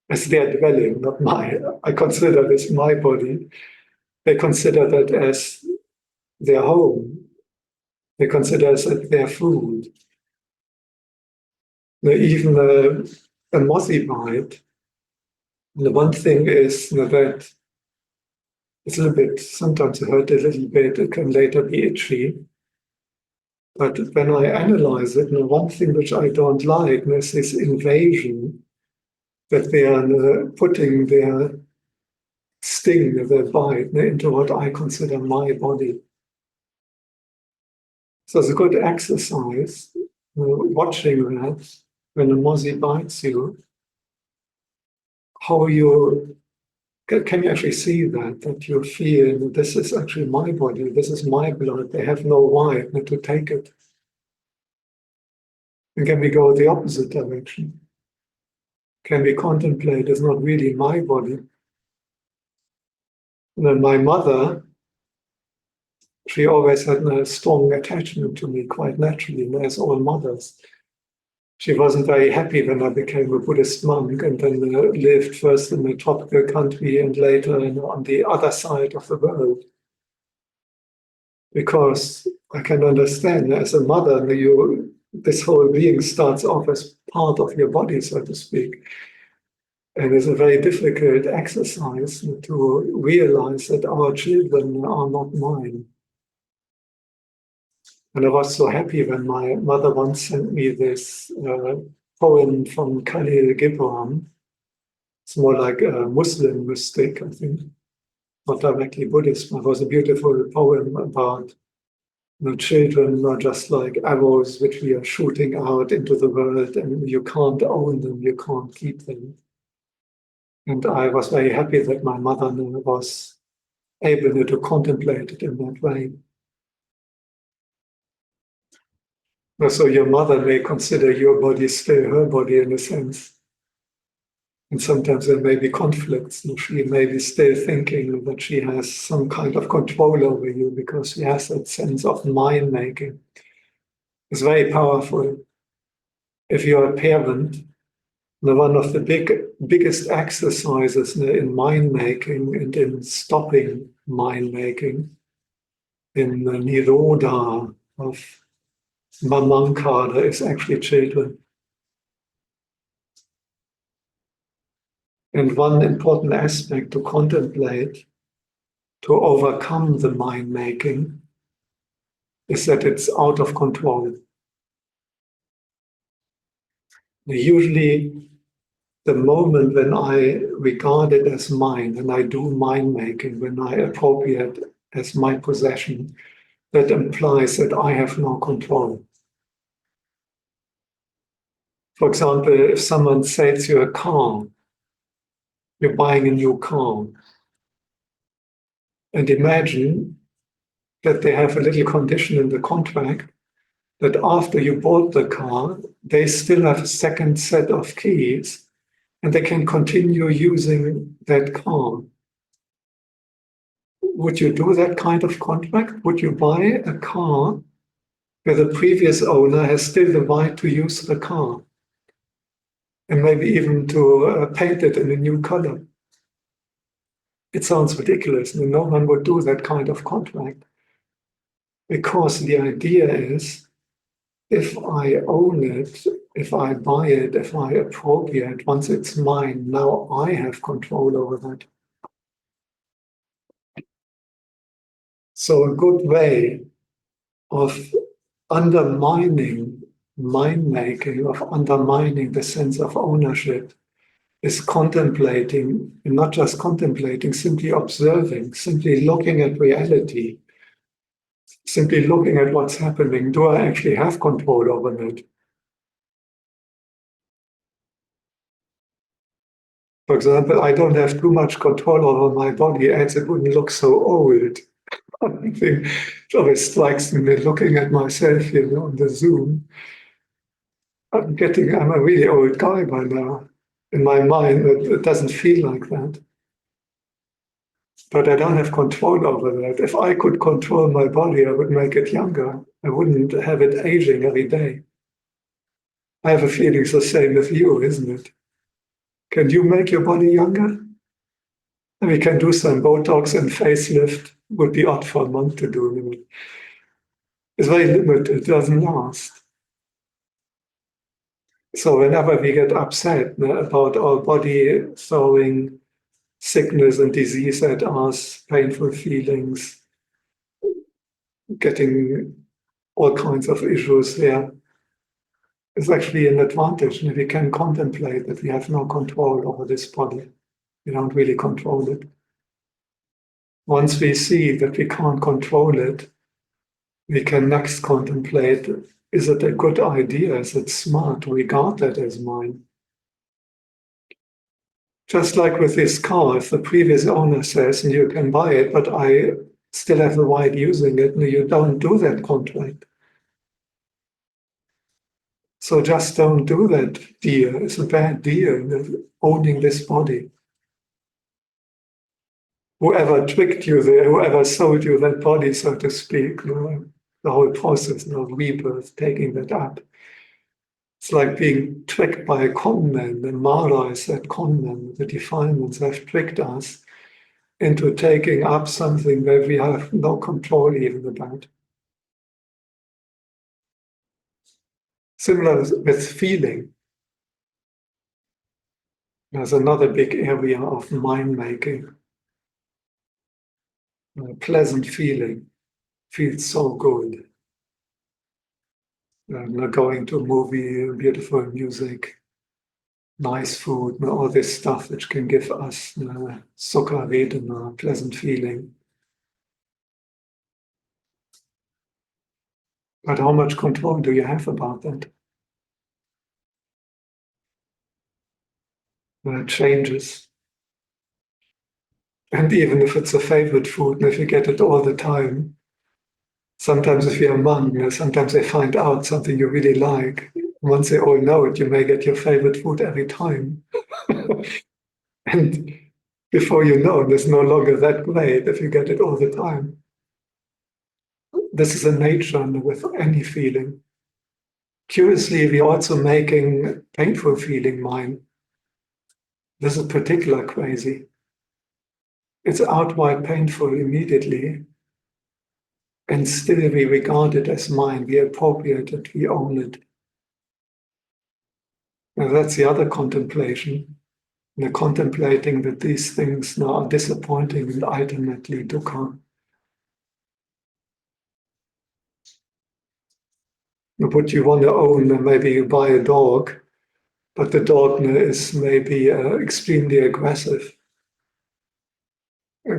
as their dwelling, not mine. I consider this my body. They consider that as their home. They consider it as their food. Now, even a mozzie bite, the one thing is that it's a little bit, sometimes it hurts a little bit, it can later be itchy. But when I analyze it, the one thing which I don't like is this invasion that they are putting their sting, their bite, into what I consider my body. So it's a good exercise, watching that when a mozzie bites you, how you Can you actually see that you feel this is actually my body, this is my blood, they have no right not to take it? And can we go the opposite direction? Can we contemplate it's not really my body? And then my mother, she always had a strong attachment to me, quite naturally, as all mothers. She wasn't very happy when I became a Buddhist monk and then lived first in a tropical country and later on the other side of the world. Because I can understand, as a mother, this whole being starts off as part of your body, so to speak. And it's a very difficult exercise to realize that our children are not mine. And I was so happy when my mother once sent me this poem from Khalil Gibran. It's more like a Muslim mystic, I think, not directly Buddhist. It was a beautiful poem about children are just like arrows which we are shooting out into the world, and you can't own them, you can't keep them. And I was very happy that my mother was able to contemplate it in that way. So your mother may consider your body still her body in a sense. And sometimes there may be conflicts. And she may be still thinking that she has some kind of control over you because she has that sense of mind making. It's very powerful. If you're a parent, one of the biggest exercises in mind making and in stopping mind making, in the Nirodha of Mamankara, is actually children. And one important aspect to contemplate, to overcome the mind making, is that it's out of control. Usually, the moment when I regard it as mine, and I do mind making, when I appropriate as my possession, that implies that I have no control. For example, if someone sells you a car, you're buying a new car, and imagine that they have a little condition in the contract that after you bought the car, they still have a second set of keys and they can continue using that car. Would you do that kind of contract? Would you buy a car where the previous owner has still the right to use the car and maybe even to paint it in a new color? It sounds ridiculous. No one would do that kind of contract because the idea is, if I own it, if I buy it, if I appropriate, once it's mine, now I have control over that. So a good way of undermining mind-making, of undermining the sense of ownership, is contemplating, and not just contemplating, simply observing, simply looking at reality, simply looking at what's happening. Do I actually have control over it? For example, I don't have too much control over my body, else it wouldn't look so old. I think it always strikes me looking at myself here on the Zoom. I'm a really old guy by now. In my mind, it doesn't feel like that. But I don't have control over that. If I could control my body, I would make it younger. I wouldn't have it aging every day. I have a feeling it's the same with you, isn't it? Can you make your body younger? And we can do some Botox and facelift. Would be odd for a monk to do. It's very limited. It doesn't last. So whenever we get upset about our body throwing sickness and disease at us, painful feelings, getting all kinds of issues there, it's actually an advantage. And we can contemplate that we have no control over this body. We don't really control it. Once we see that we can't control it, we can next contemplate, is it a good idea? Is it smart to regard that as mine? Just like with this car, if the previous owner says, and you can buy it, but I still have the right using it, and you don't do that contract. So just don't do that deal. It's a bad deal, owning this body. Whoever tricked you there, whoever sold you that body, so to speak, the whole process of rebirth, taking that up. It's like being tricked by a con man. The Mara is that con man. The defilements have tricked us into taking up something that we have no control even about. Similar with feeling. There's another big area of mind making. A pleasant feeling feels so good. Going to a movie, beautiful music, nice food, all this stuff which can give us sukha vedana, pleasant feeling. But how much control do you have about that? It changes. And even if it's a favorite food, and if you get it all the time, sometimes if you're a monk, sometimes they find out something you really like. Once they all know it, you may get your favorite food every time. And before you know it, it's no longer that great if you get it all the time. This is a nature with any feeling. Curiously, we're also making painful feeling mine. This is particular crazy. It's outright painful immediately, and still we regard it as mine, we appropriate it, we own it. And that's the other contemplation. We're contemplating that these things now are disappointing and ultimately dukkha. What you want to own, maybe you buy a dog, but the dog is maybe extremely aggressive,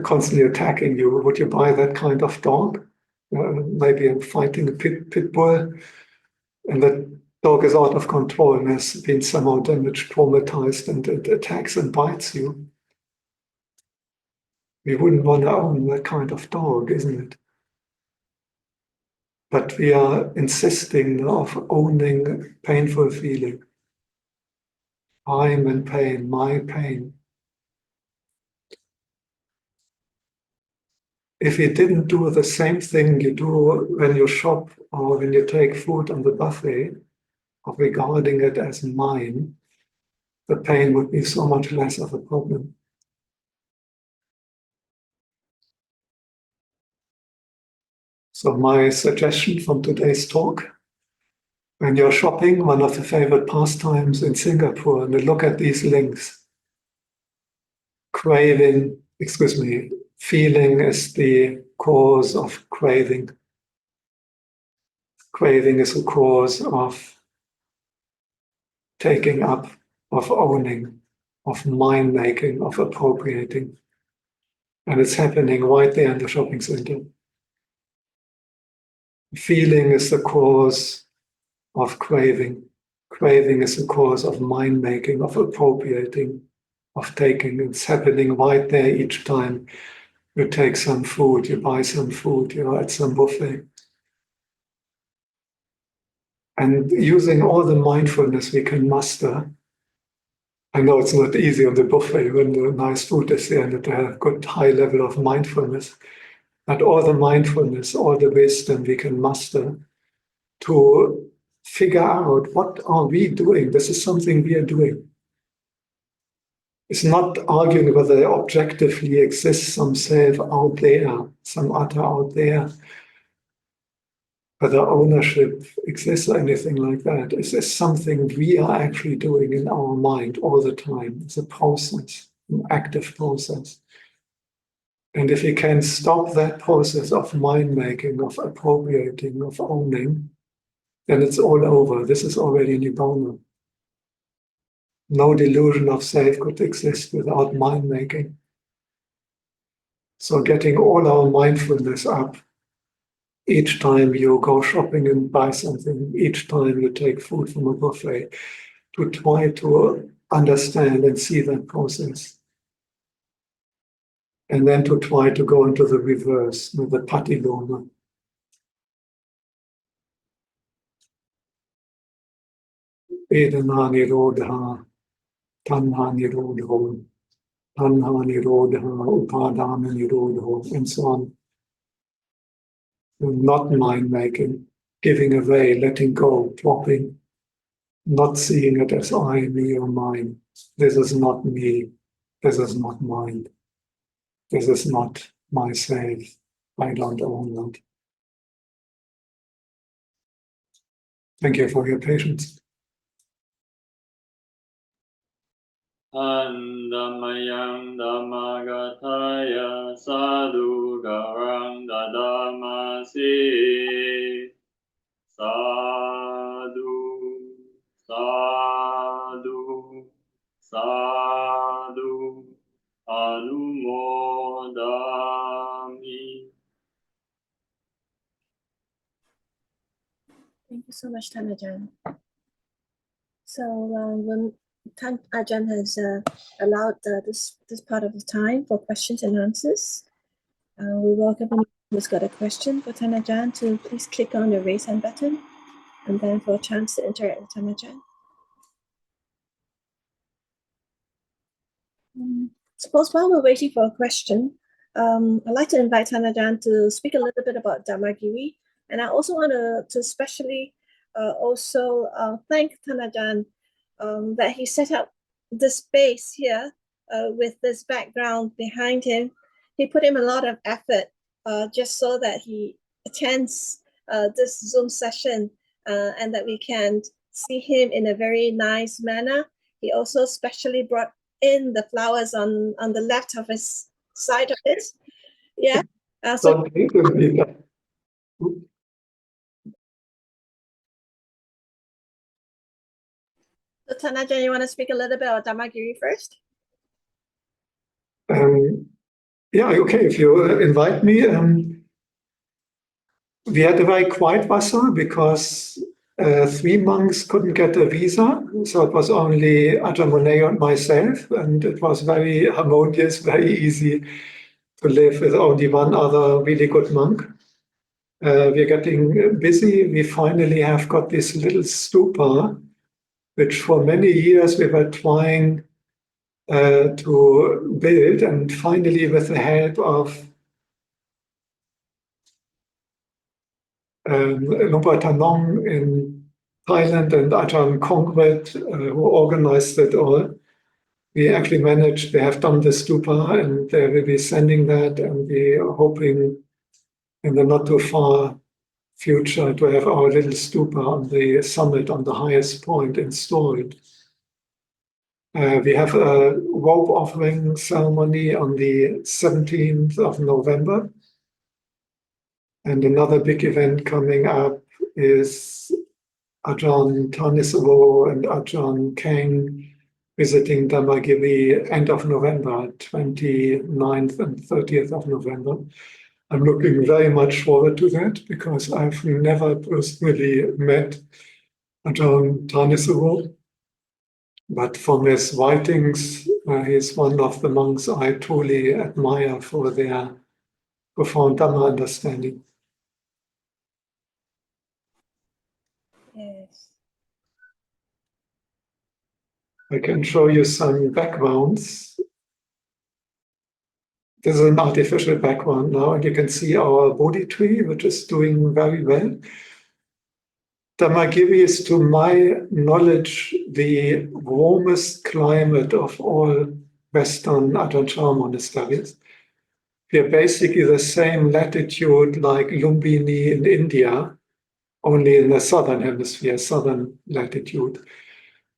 constantly attacking you. Would you buy that kind of dog? Maybe I'm fighting a pit bull, and that dog is out of control and has been somehow damaged, traumatized, and it attacks and bites you. We wouldn't want to own that kind of dog, isn't it? But we are insisting of owning painful feeling. I'm in pain, my pain. If you didn't do the same thing you do when you shop or when you take food on the buffet, of regarding it as mine, the pain would be so much less of a problem. So my suggestion from today's talk, when you're shopping, one of the favorite pastimes in Singapore, and look at these links. Feeling is the cause of craving. Craving is a cause of taking up, of owning, of mind making, of appropriating. And it's happening right there in the shopping center. Feeling is the cause of craving. Craving is the cause of mind making, of appropriating, of taking. It's happening right there each time you take some food, you buy some food, you're at some buffet. And using all the mindfulness we can muster. I know it's not easy on the buffet when the nice food is there and at a good high level of mindfulness, but all the mindfulness, all the wisdom we can muster to figure out what are we doing. This is something we are doing. It's not arguing whether there objectively exists some self out there, some other out there, whether ownership exists or anything like that. It's just something we are actually doing in our mind all the time. It's a process, an active process. And if you can stop that process of mind making, of appropriating, of owning, then it's all over. This is already Nibbana. No delusion of self could exist without mind making. So getting all our mindfulness up each time you go shopping and buy something, each time you take food from a buffet, to try to understand and see that process. And then to try to go into the reverse, the patiloma. Vedana nirodha, tanha nirodho, tanha nirodha, upadana nirodho, and so on. Not mind-making, giving away, letting go, dropping, not seeing it as I, me, or mine. This is not me. This is not mine. This is not myself. I don't own that. Thank you for your patience. Andamayang Dhammagathaya Sadhu Garang Dhammasiha Sadhu Sadhu Sadhu Anumodami. Thank you so much, Ajahn. So when Ajahn has allowed this part of the time for questions and answers, we welcome anyone who's got a question for Ajahn to please click on the raise hand button, and then for a chance to interact with Ajahn. Suppose while we're waiting for a question, I'd like to invite Ajahn to speak a little bit about Dhammagiri, and I also want to especially thank Ajahn that he set up this space here with this background behind him. He put in a lot of effort just so that he attends this Zoom session and that we can see him in a very nice manner. He also specially brought in the flowers on the left of his side of it. Yeah. So Ajahn, you want to speak a little bit about Dhammagiri first? Yeah, okay, if you invite me. We had a very quiet Vassa because 3 monks couldn't get a visa, so it was only Ajahn Muneo and myself, and it was very harmonious, very easy to live with only one other really good monk. We're getting busy. We finally have got this little stupa, which for many years we were trying to build, and finally with the help of Lupa Tanong in Thailand and Ajahn Kongwet, who organized it all, we actually managed. They have done the stupa, and they will be sending that, and we are hoping in the not too far future to have our little stupa on the summit, on the highest point, installed. We have a robe offering ceremony on the 17th of November. And another big event coming up is Ajahn Thanisaro and Ajahn Kang visiting Dhammagiri end of November, 29th and 30th of November. I'm looking very much forward to that because I've never personally met Ajahn Thanisaro. But from his writings, he's one of the monks I truly admire for their profound Dhamma understanding. Yes. I can show you some backgrounds. This is an artificial background now, and you can see our Bodhi tree, which is doing very well. Dhammagiri is, to my knowledge, the warmest climate of all Western Ajahn Chah monasteries. We are basically the same latitude like Lumbini in India, only in the southern hemisphere, southern latitude.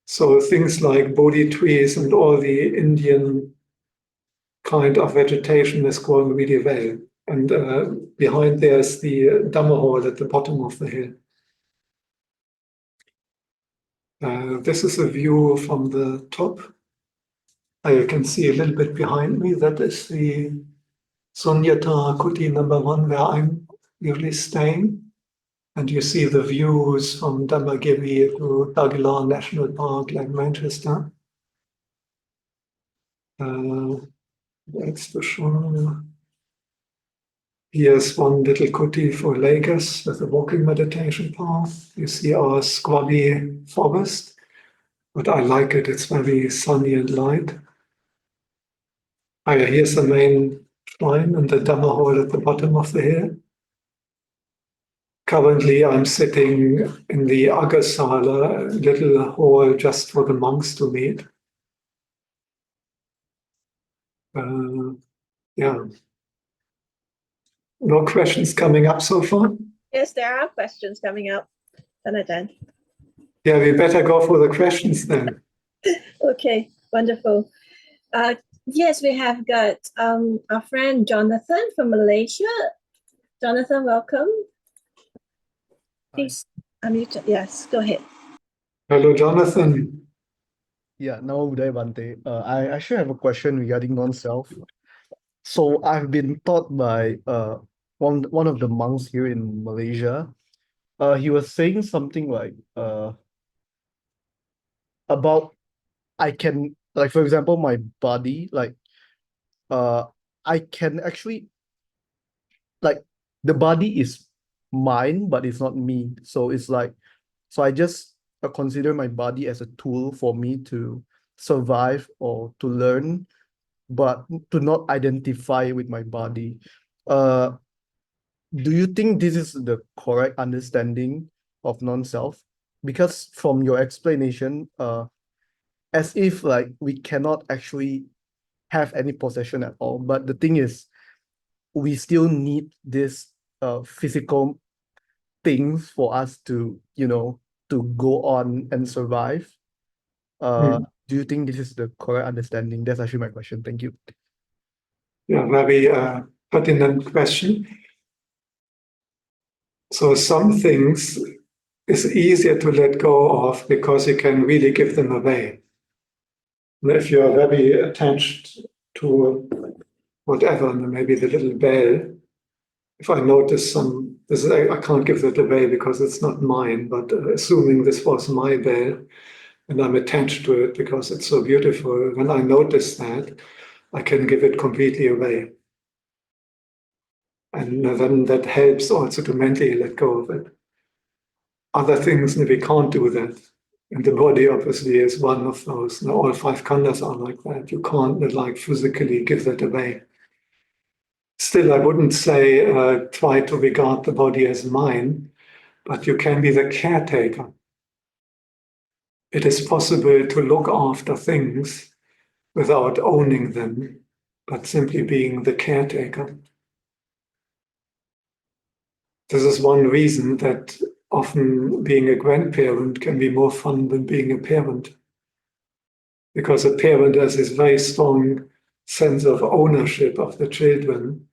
So things like Bodhi trees and all the Indian kind of vegetation is growing really well. And behind there is the Dhamma hall at the bottom of the hill. This is a view from the top. You can see a little bit behind me. That is the Sunyata Kuti number 1, where I'm usually staying. And you see the views from Dhammagiri to Dagilar National Park, like Manchester. That's the show. Here's one little kuti for Lagos with a walking meditation path. You see our squabby forest, but I like it. It's very sunny and light. Here's the main shrine and the Dhamma hall at the bottom of the hill. Currently, I'm sitting in the Agasala, a little hall just for the monks to meet. Yeah. No questions coming up so far? Yes, there are questions coming up, Ajahn. Yeah, we better go for the questions then. Okay, wonderful. Yes, we have got our friend Jonathan from Malaysia. Jonathan, welcome. Please unmute. Yes, go ahead. Hello, Jonathan. Yeah, Namo Buddhaya Bhante. I actually have a question regarding non-self. So I've been taught by one of the monks here in Malaysia. He was saying something like about I can, like, for example, my body, like I can actually, like, the body is mine, but it's not me. So it's like, so I just consider my body as a tool for me to survive or to learn, but to not identify with my body. Do you think this is the correct understanding of non-self? Because from your explanation, as if like we cannot actually have any possession at all. But the thing is, we still need this physical things for us to, to go on and survive. Do you think this is the correct understanding? That's actually my question. Thank you. Yeah, very pertinent question. So some things is easier to let go of because you can really give them away. And if you're very attached to whatever, maybe the little bell, if I notice I can't give that away because it's not mine, but assuming this was my bell and I'm attached to it because it's so beautiful, when I notice that, I can give it completely away. And then that helps also to mentally let go of it. Other things, we can't do that. And the body obviously is one of those. Now, all five khandhas are like that. You can't like physically give that away. Still, I wouldn't say try to regard the body as mine, but you can be the caretaker. It is possible to look after things without owning them, but simply being the caretaker. This is one reason that often being a grandparent can be more fun than being a parent. Because a parent has this very strong sense of ownership of the children,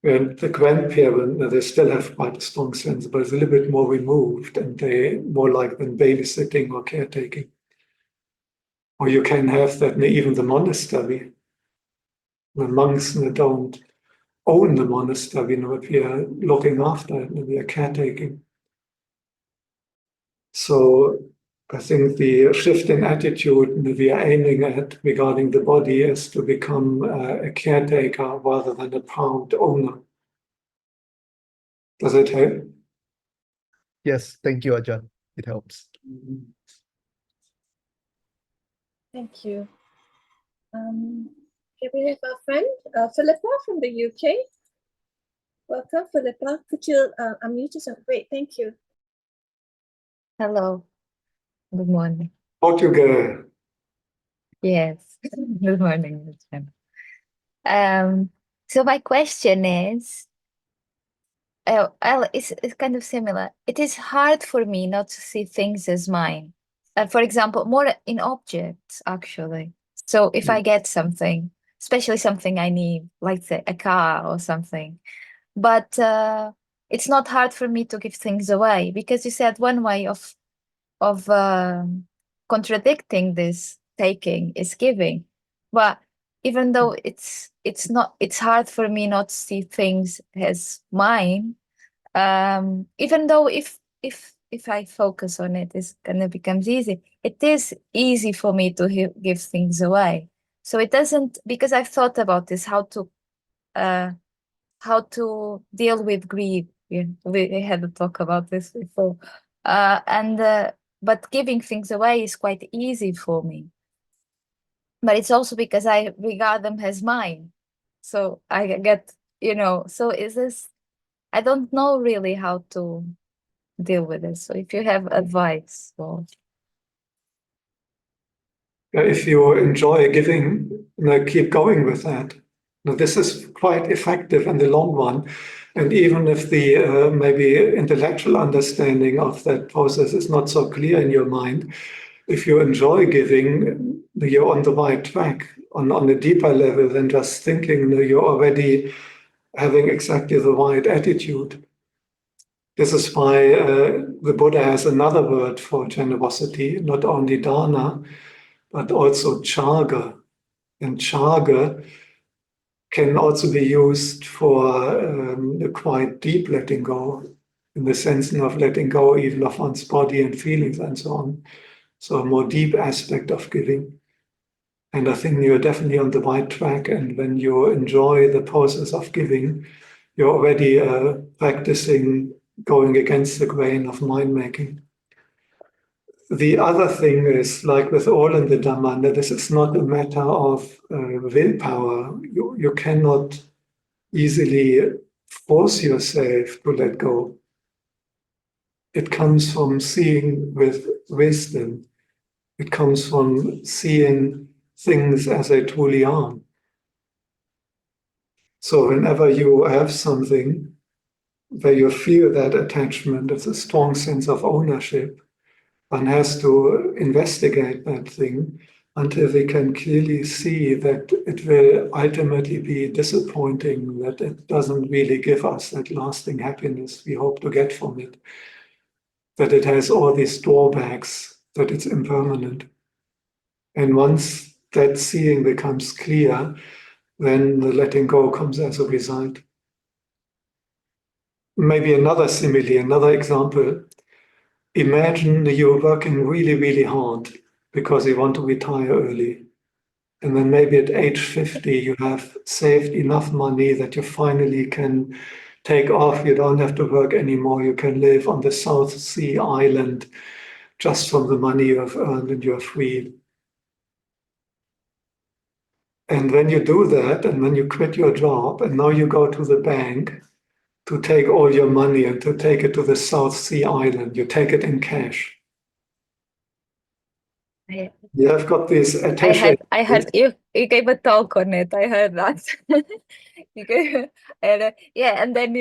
and the grandparent, they still have quite a strong sense, but it's a little bit more removed, and they more like than babysitting or caretaking. Or you can have that in even the monastery. The monks don't own the monastery, but we are looking after it, and we are caretaking. So I think the shift in attitude we are aiming at regarding the body is to become a caretaker rather than a proud owner. Does it help? Yes, thank you, Ajahn. It helps. Thank you. Here we have our friend Philippa from the UK. Welcome, Philippa. Could you unmute yourself? Great, thank you. Hello, good morning. Portugal. Yes, good morning. So my question is, it's kind of similar. It is hard for me not to see things as mine. For example, more in objects, actually. So if I get something, especially something I need, like say a car or something, but it's not hard for me to give things away because you said one way of contradicting this taking is giving. But even though it's hard for me not to see things as mine, even though if I focus on it, it's gonna becomes easy. It is easy for me to give things away. So it doesn't, because I've thought about this, how to deal with grief. We had a talk about this before. But giving things away is quite easy for me. But it's also because I regard them as mine. So I get, so is this, I don't know really how to deal with this. So if you have advice, well, if you enjoy giving, keep going with that. Now, this is quite effective in the long run. And even if the maybe intellectual understanding of that process is not so clear in your mind, if you enjoy giving, you're on the right track on a deeper level than just thinking. You're already having exactly the right attitude. This is why the Buddha has another word for generosity, not only dana, but also charga. And charga can also be used for a quite deep letting go, in the sense of letting go even of one's body and feelings and so on. So a more deep aspect of giving. And I think you're definitely on the right track. And when you enjoy the process of giving, you're already practicing going against the grain of mind making. The other thing is, like with all in the Dhamma, that this is not a matter of willpower. You cannot easily force yourself to let go. It comes from seeing with wisdom. It comes from seeing things as they truly are. So whenever you have something where you feel that attachment, it's a strong sense of ownership, one has to investigate that thing until we can clearly see that it will ultimately be disappointing, that it doesn't really give us that lasting happiness we hope to get from it, that it has all these drawbacks, that it's impermanent. And once that seeing becomes clear, then the letting go comes as a result. Maybe another simile, another example. Imagine you're working really, really hard because you want to retire early. And then maybe at age 50, you have saved enough money that you finally can take off. You don't have to work anymore. You can live on the South Sea island just from the money you have earned, and you're free. And when you do that, and when you quit your job, and now you go to the bank to take all your money and to take it to the South Sea island, you take it in cash. I, You have got this attaché. I heard you gave a talk on it. I heard that. You gave, yeah, and then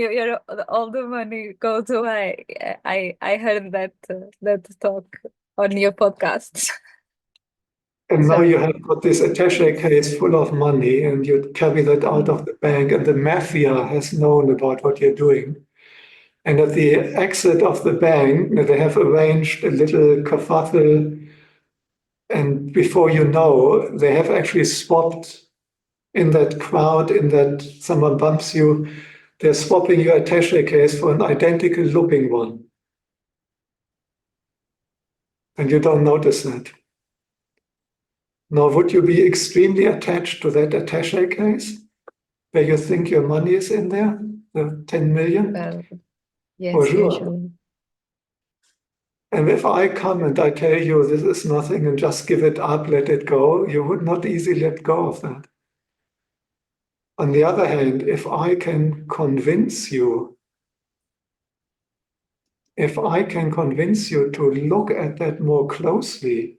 all the money goes away. I heard that talk on your podcast. And now So you have got this attaché case full of money, and you carry that out of the bank, and the mafia has known about what you're doing. And at the exit of the bank, they have arranged a little kerfuffle, and before you know, they have actually swapped in that crowd, in that someone bumps you, they're swapping your attaché case for an identical looking one. And you don't notice that. Now, would you be extremely attached to that attaché case, where you think your money is in there, the 10 million? well, For yes, sure. usually. And if I come and I tell you this is nothing and just give it up, let it go, you would not easily let go of that. On the other hand, if I can convince you to look at that more closely,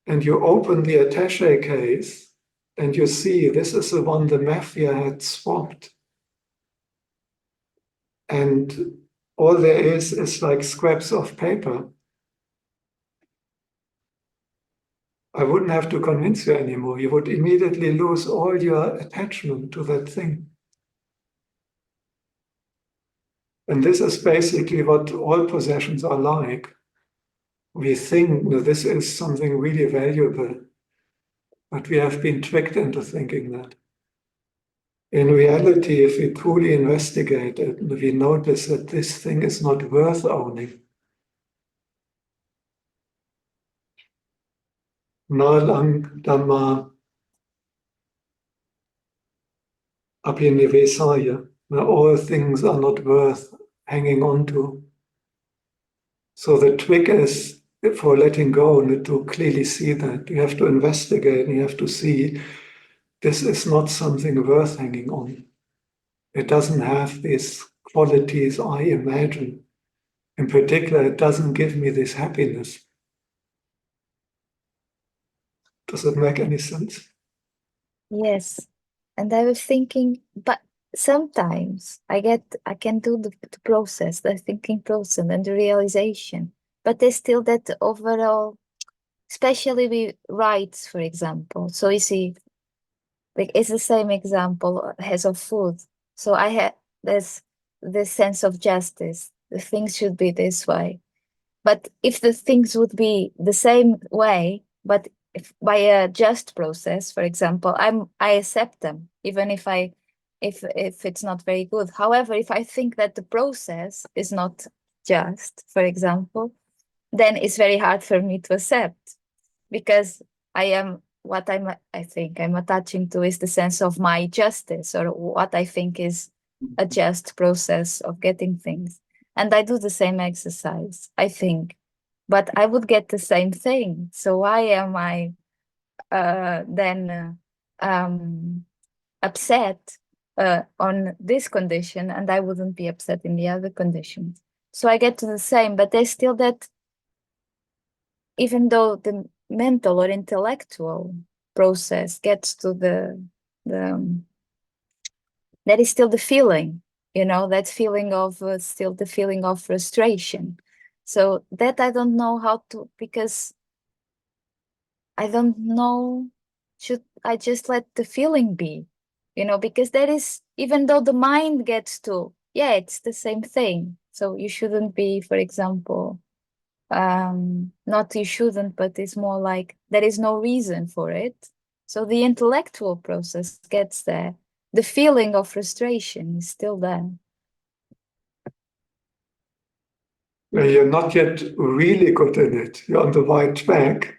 and you open the attaché case and you see this is the one the mafia had swapped, and all there is like scraps of paper, I wouldn't have to convince you anymore. You would immediately lose all your attachment to that thing. And this is basically what all possessions are like. We think that this is something really valuable, but we have been tricked into thinking that. In reality, if we truly investigate it, we notice that this thing is not worth owning. Na lang Dhamma abhinivesaya, where all things are not worth hanging on to. So the trick is for letting go and to clearly see that. You have to investigate and you have to see this is not something worth hanging on. It doesn't have these qualities I imagine. In particular, it doesn't give me this happiness. Does it make any sense? Yes. And I was thinking, but sometimes I can do the process, the thinking process and the realization, but there's still that overall, especially with rights, for example. So you see, like it's the same example as of food. So I had there's this sense of justice. The things should be this way. But if the things would be the same way, but if by a just process, for example, I accept them, even if it's not very good. However, if I think that the process is not just, for example, then it's very hard for me to accept, because I think I'm attaching to is the sense of my justice, or what I think is a just process of getting things. And I do the same exercise, I think, but I would get the same thing. So why am I then upset on this condition, and I wouldn't be upset in the other conditions? So I get to the same, but there's still that, even though the mental or intellectual process gets to the that is still the feeling, that feeling of still the feeling of frustration. So that I don't know how to, because I don't know, should I just let the feeling be, because that is, even though the mind gets to, yeah, it's the same thing. So you shouldn't be, for example, not you shouldn't, but it's more like there is no reason for it. So the intellectual process gets there. The feeling of frustration is still there. You're not yet really good in it. You're on the right track.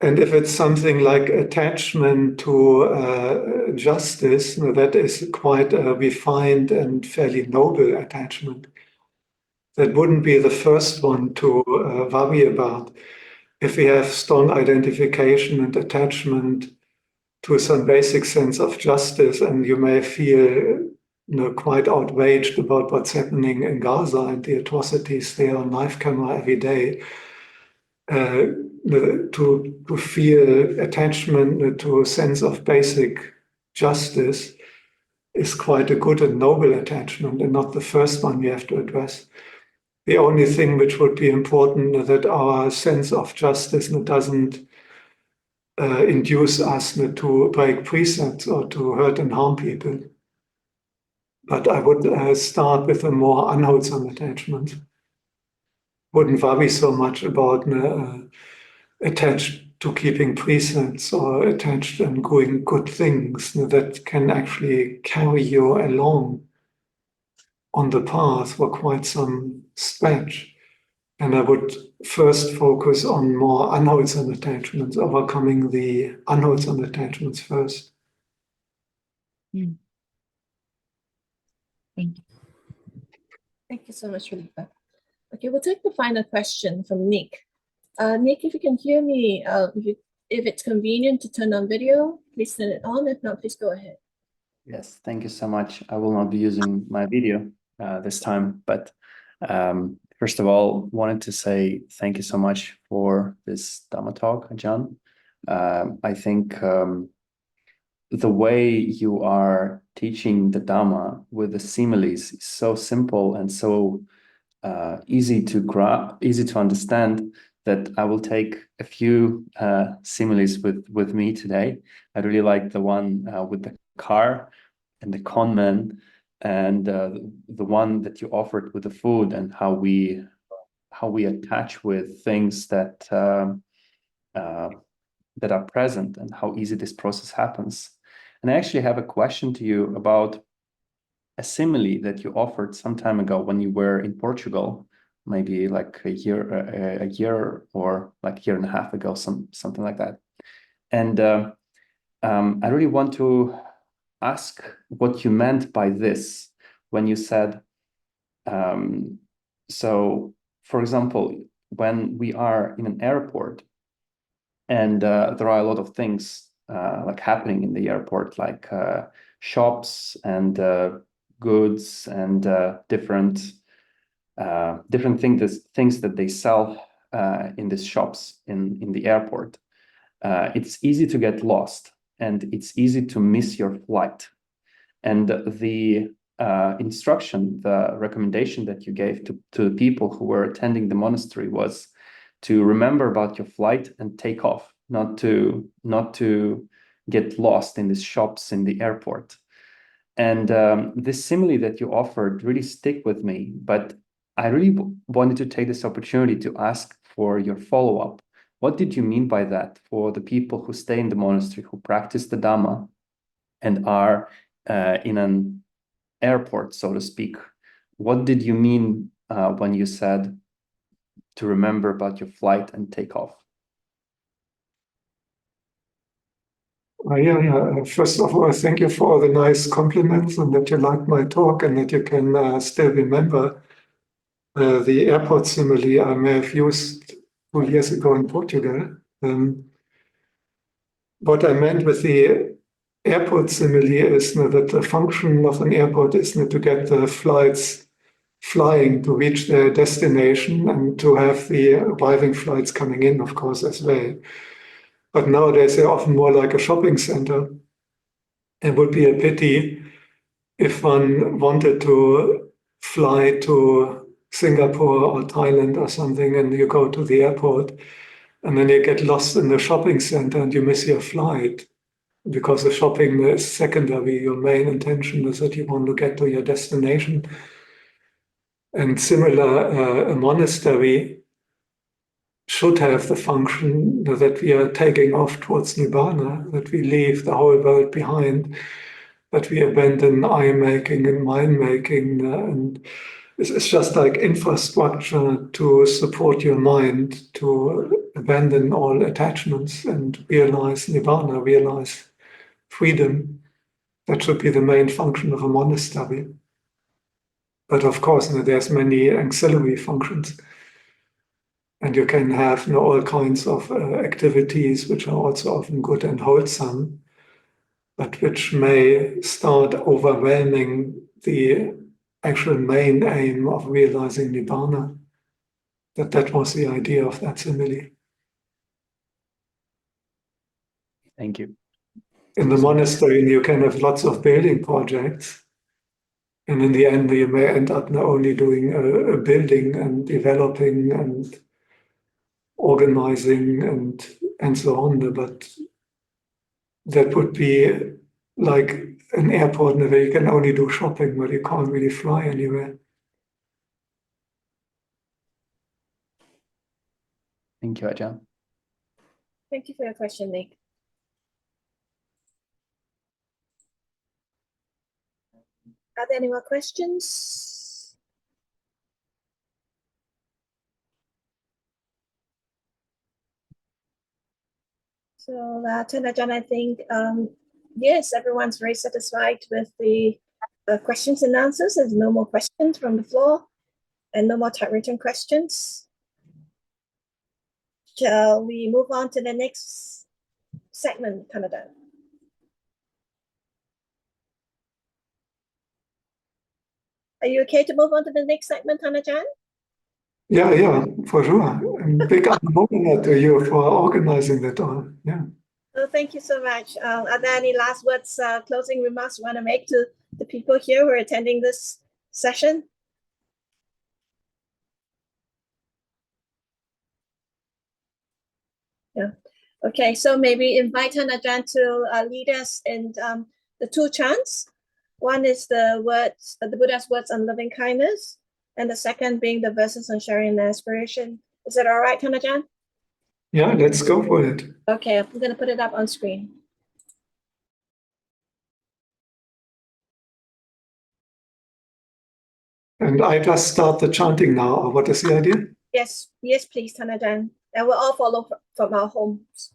And if it's something like attachment to justice, that is quite a refined and fairly noble attachment. That wouldn't be the first one to worry about. If we have strong identification and attachment to some basic sense of justice, and you may feel quite outraged about what's happening in Gaza and the atrocities there on knife camera every day, to feel attachment to a sense of basic justice is quite a good and noble attachment, and not the first one we have to address. The only thing which would be important that our sense of justice doesn't induce us to break precepts or to hurt and harm people. But I would start with a more unwholesome attachment. Wouldn't worry so much about attached to keeping precepts or attached and doing good things that can actually carry you along on the path for quite some stretch. And I would first focus on more unwholesome attachments, overcoming the unwholesome attachments first. Thank you. Thank you so much, Philippa. Okay, we'll take the final question from Nick. Nick, if you can hear me, if it's convenient to turn on video, please turn it on. If not, please go ahead. Yes, thank you so much. I will not be using my video this time, but first of all, wanted to say thank you so much for this Dhamma talk, Ajahn. I think the way you are teaching the Dhamma with the similes is so simple and so easy to understand, that I will take a few similes with me today. I really like the one with the car and the conman, and the one that you offered with the food, and how we attach with things that that are present, and how easy this process happens. And I actually have a question to you about a simile that you offered some time ago when you were in Portugal, maybe like a year or like a year and a half ago, something like that. And I really want to ask what you meant by this when you said, so, for example, when we are in an airport and there are a lot of things like happening in the airport, like shops and goods and different things that they sell in these shops in the airport. It's easy to get lost and it's easy to miss your flight. And the instruction, the recommendation that you gave to the people who were attending the monastery was to remember about your flight and take off, not to get lost in these shops in the airport. And this simile that you offered really stick with me, but I really wanted to take this opportunity to ask for your follow-up. What did you mean by that for the people who stay in the monastery, who practice the Dhamma and are in an airport, so to speak? What did you mean when you said to remember about your flight and take off? Yeah. First of all, thank you for all the nice compliments and that you liked my talk and that you can still remember the airport simile I may have used 2 years ago in Portugal. What I meant with the airport simile is that the function of an airport is to get the flights flying to reach their destination and to have the arriving flights coming in, of course, as well. But nowadays they're often more like a shopping center. It would be a pity if one wanted to fly to Singapore or Thailand or something and you go to the airport and then you get lost in the shopping center and you miss your flight because the shopping is secondary. Your main intention is that you want to get to your destination. And similar, a monastery should have the function that we are taking off towards Nibbana, that we leave the whole world behind, that we abandon eye-making and mind-making. And it's just like infrastructure to support your mind, to abandon all attachments and realize Nibbana, realize freedom. That should be the main function of a monastery. But of course, there's many ancillary functions. And you can have all kinds of activities which are also often good and wholesome, but which may start overwhelming the actual main aim of realizing Nibbana. That was the idea of that simile. Thank you. In the monastery, you can have lots of building projects. And in the end, you may end up not only doing a building and developing and organizing and so on, but that would be like an airport where you can only do shopping, but you can't really fly anywhere. Thank you, Ajahn. Thank you for your question, Nick. Are there any more questions? So, Ajahn, I think, yes, everyone's very satisfied with the questions and answers. There's no more questions from the floor and no more typewritten questions. Shall we move on to the next segment, Ajahn? Are you okay to move on to the next segment, Ajahn? Yeah, for sure. And big compliment to you for organizing that all. Yeah. Well, thank you so much. Are there any last words, closing remarks you want to make to the people here who are attending this session? Yeah. Okay, so maybe invite Ajahn to lead us in the 2 chants. One is the words, the Buddha's words on loving kindness, and the second being the verses on sharing and aspiration. Is that all right, Ajahn? Yeah, let's go for it. Okay, I'm going to put it up on screen. And I just start the chanting now, or what is the idea? Yes, please, Ajahn. And we'll all follow from our homes.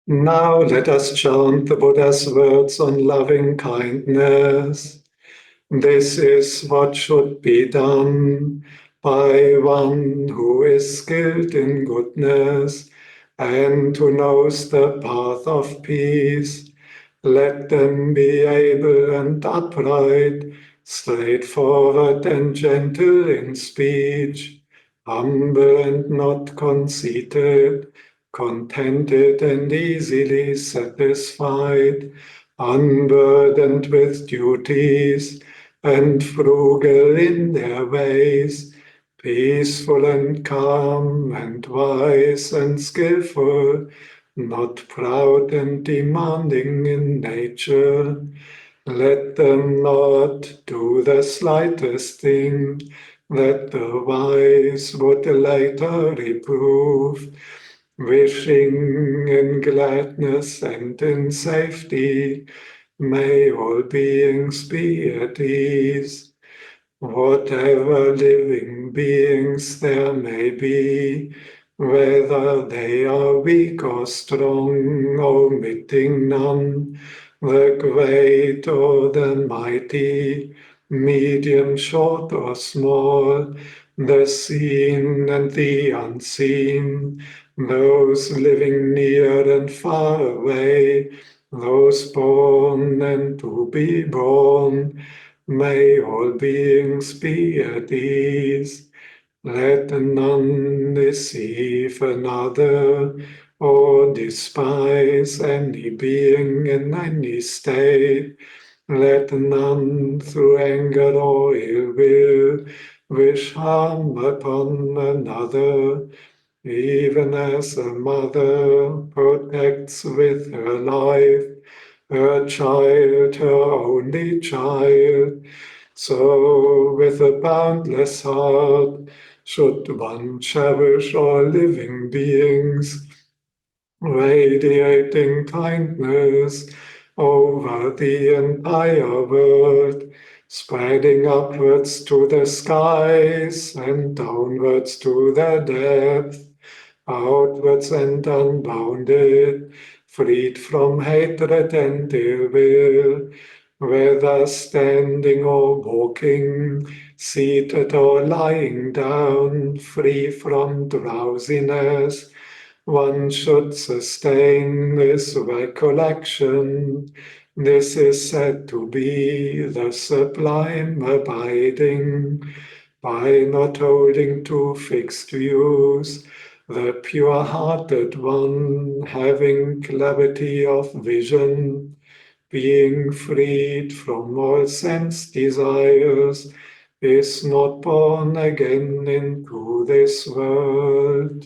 Now let us chant the Buddha's words on loving kindness. This is what should be done by one who is skilled in goodness and who knows the path of peace. Let them be able and upright, straightforward and gentle in speech, humble and not conceited, contented and easily satisfied, unburdened with duties, and frugal in their ways, peaceful and calm and wise and skillful, not proud and demanding in nature. Let them not do the slightest thing that the wise would later reprove, wishing in gladness and in safety, may all beings be at ease. Whatever living beings there may be, whether they are weak or strong, omitting none, the great or the mighty, medium, short or small, the seen and the unseen, those living near and far away, those born and to be born, may all beings be at ease. Let none deceive another or despise any being in any state. Let none through anger or ill will wish harm upon another, even as a mother protects with her life her child, her only child. So with a boundless heart should one cherish all living beings, radiating kindness over the entire world, spreading upwards to the skies and downwards to the depth, outwards and unbounded, freed from hatred and ill will, whether standing or walking, seated or lying down, free from drowsiness. One should sustain this recollection. This is said to be the sublime abiding, by not holding to fixed views, the pure-hearted one, having clarity of vision, being freed from all sense desires, is not born again into this world.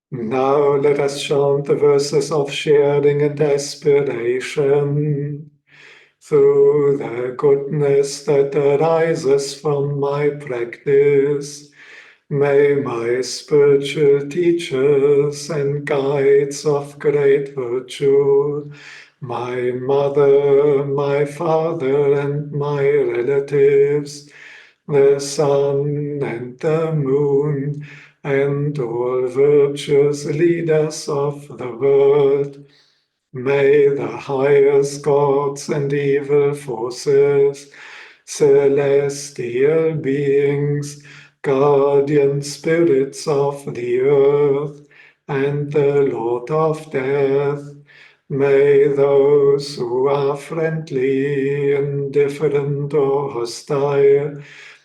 Now let us chant the verses of sharing and aspiration. Through the goodness that arises from my practice, may my spiritual teachers and guides of great virtue, my mother, my father, and my relatives, the sun and the moon, and all virtuous leaders of the world, may the highest gods and evil forces, celestial beings, guardian spirits of the earth, and the Lord of death, may those who are friendly, indifferent, or hostile,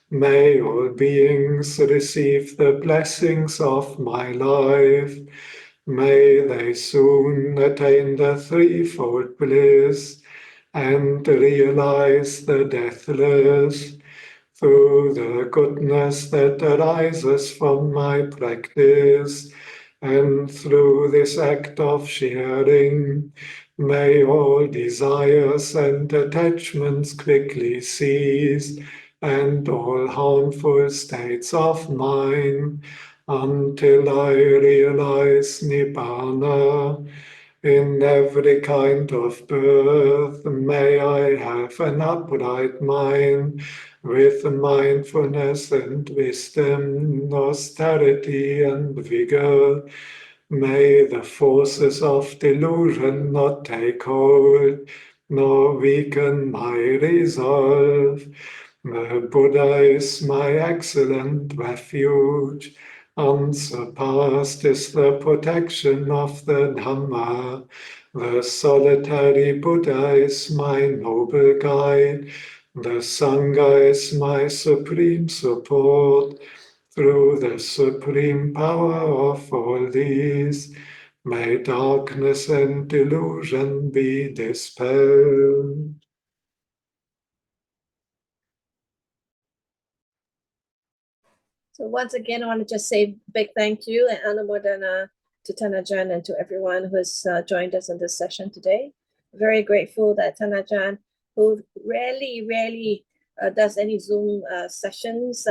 may all beings receive the blessings of my life. May they soon attain the threefold bliss and realize the deathless. Through the goodness that arises from my practice, and through this act of sharing, may all desires and attachments quickly cease, and all harmful states of mind, until I realize Nibbana. In every kind of birth, may I have an upright mind, with mindfulness and wisdom, austerity and vigor. May the forces of delusion not take hold, nor weaken my resolve. The Buddha is my excellent refuge. Unsurpassed is the protection of the Dhamma. The solitary Buddha is my noble guide. The Sangha is my supreme support. Through the supreme power of all these, may darkness and delusion be dispelled. So once again, I want to just say big thank you and Anumodana to Thanajan and to everyone who has joined us in this session today. Very grateful that Thanajan, who rarely does any Zoom sessions,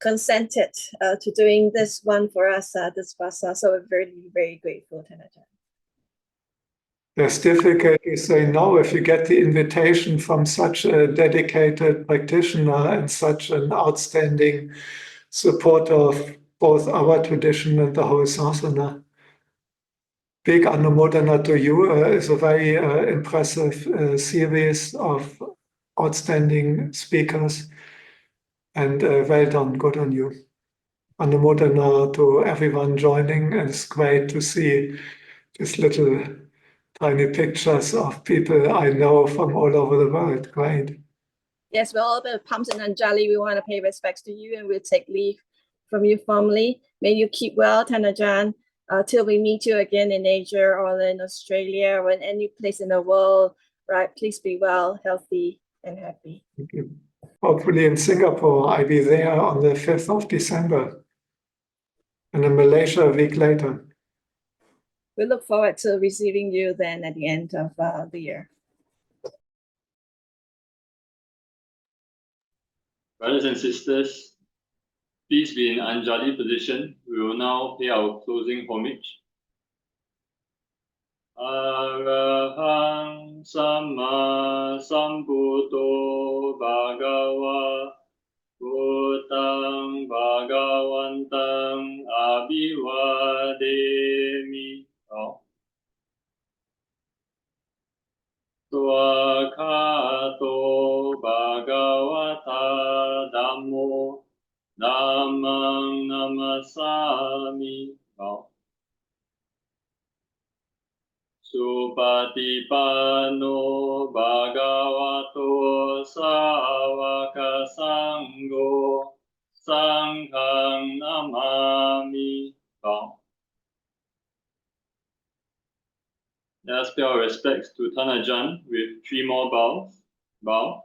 consented to doing this one for us, this Vassa. So we're very grateful, Thanajan. There's difficulty saying no if you get the invitation from such a dedicated practitioner and such an outstanding supporter of both our tradition and the whole sasana. Big Anumodana to you. Is a very impressive series of outstanding speakers, and well done, good on you. Anumodana to everyone joining, and it's great to see these little tiny pictures of people I know from all over the world. Great. Yes, well, all the Pams and Anjali, we want to pay respects to you and we'll take leave from your family. May you keep well, Thanajan, till we meet you again in Asia or in Australia or in any place in the world, right? Please be well, healthy, and happy. Thank you. Hopefully in Singapore, I'll be there on the 5th of December, and in Malaysia a week later. We look forward to receiving you then at the end of the year. Brothers and sisters, please be in Anjali position. We will now pay our closing homage. Arahang Samma Sambuddho Bhagava Buddhang Bhagavantang Abhivademi. Swakato Bhagavata Dhammo Dhammang Namasami. Supatipano Bhagavato Sāvaka Sangho Sanghang Namami. Let us pay our respects to Thanajan with 3 more bows. Bow.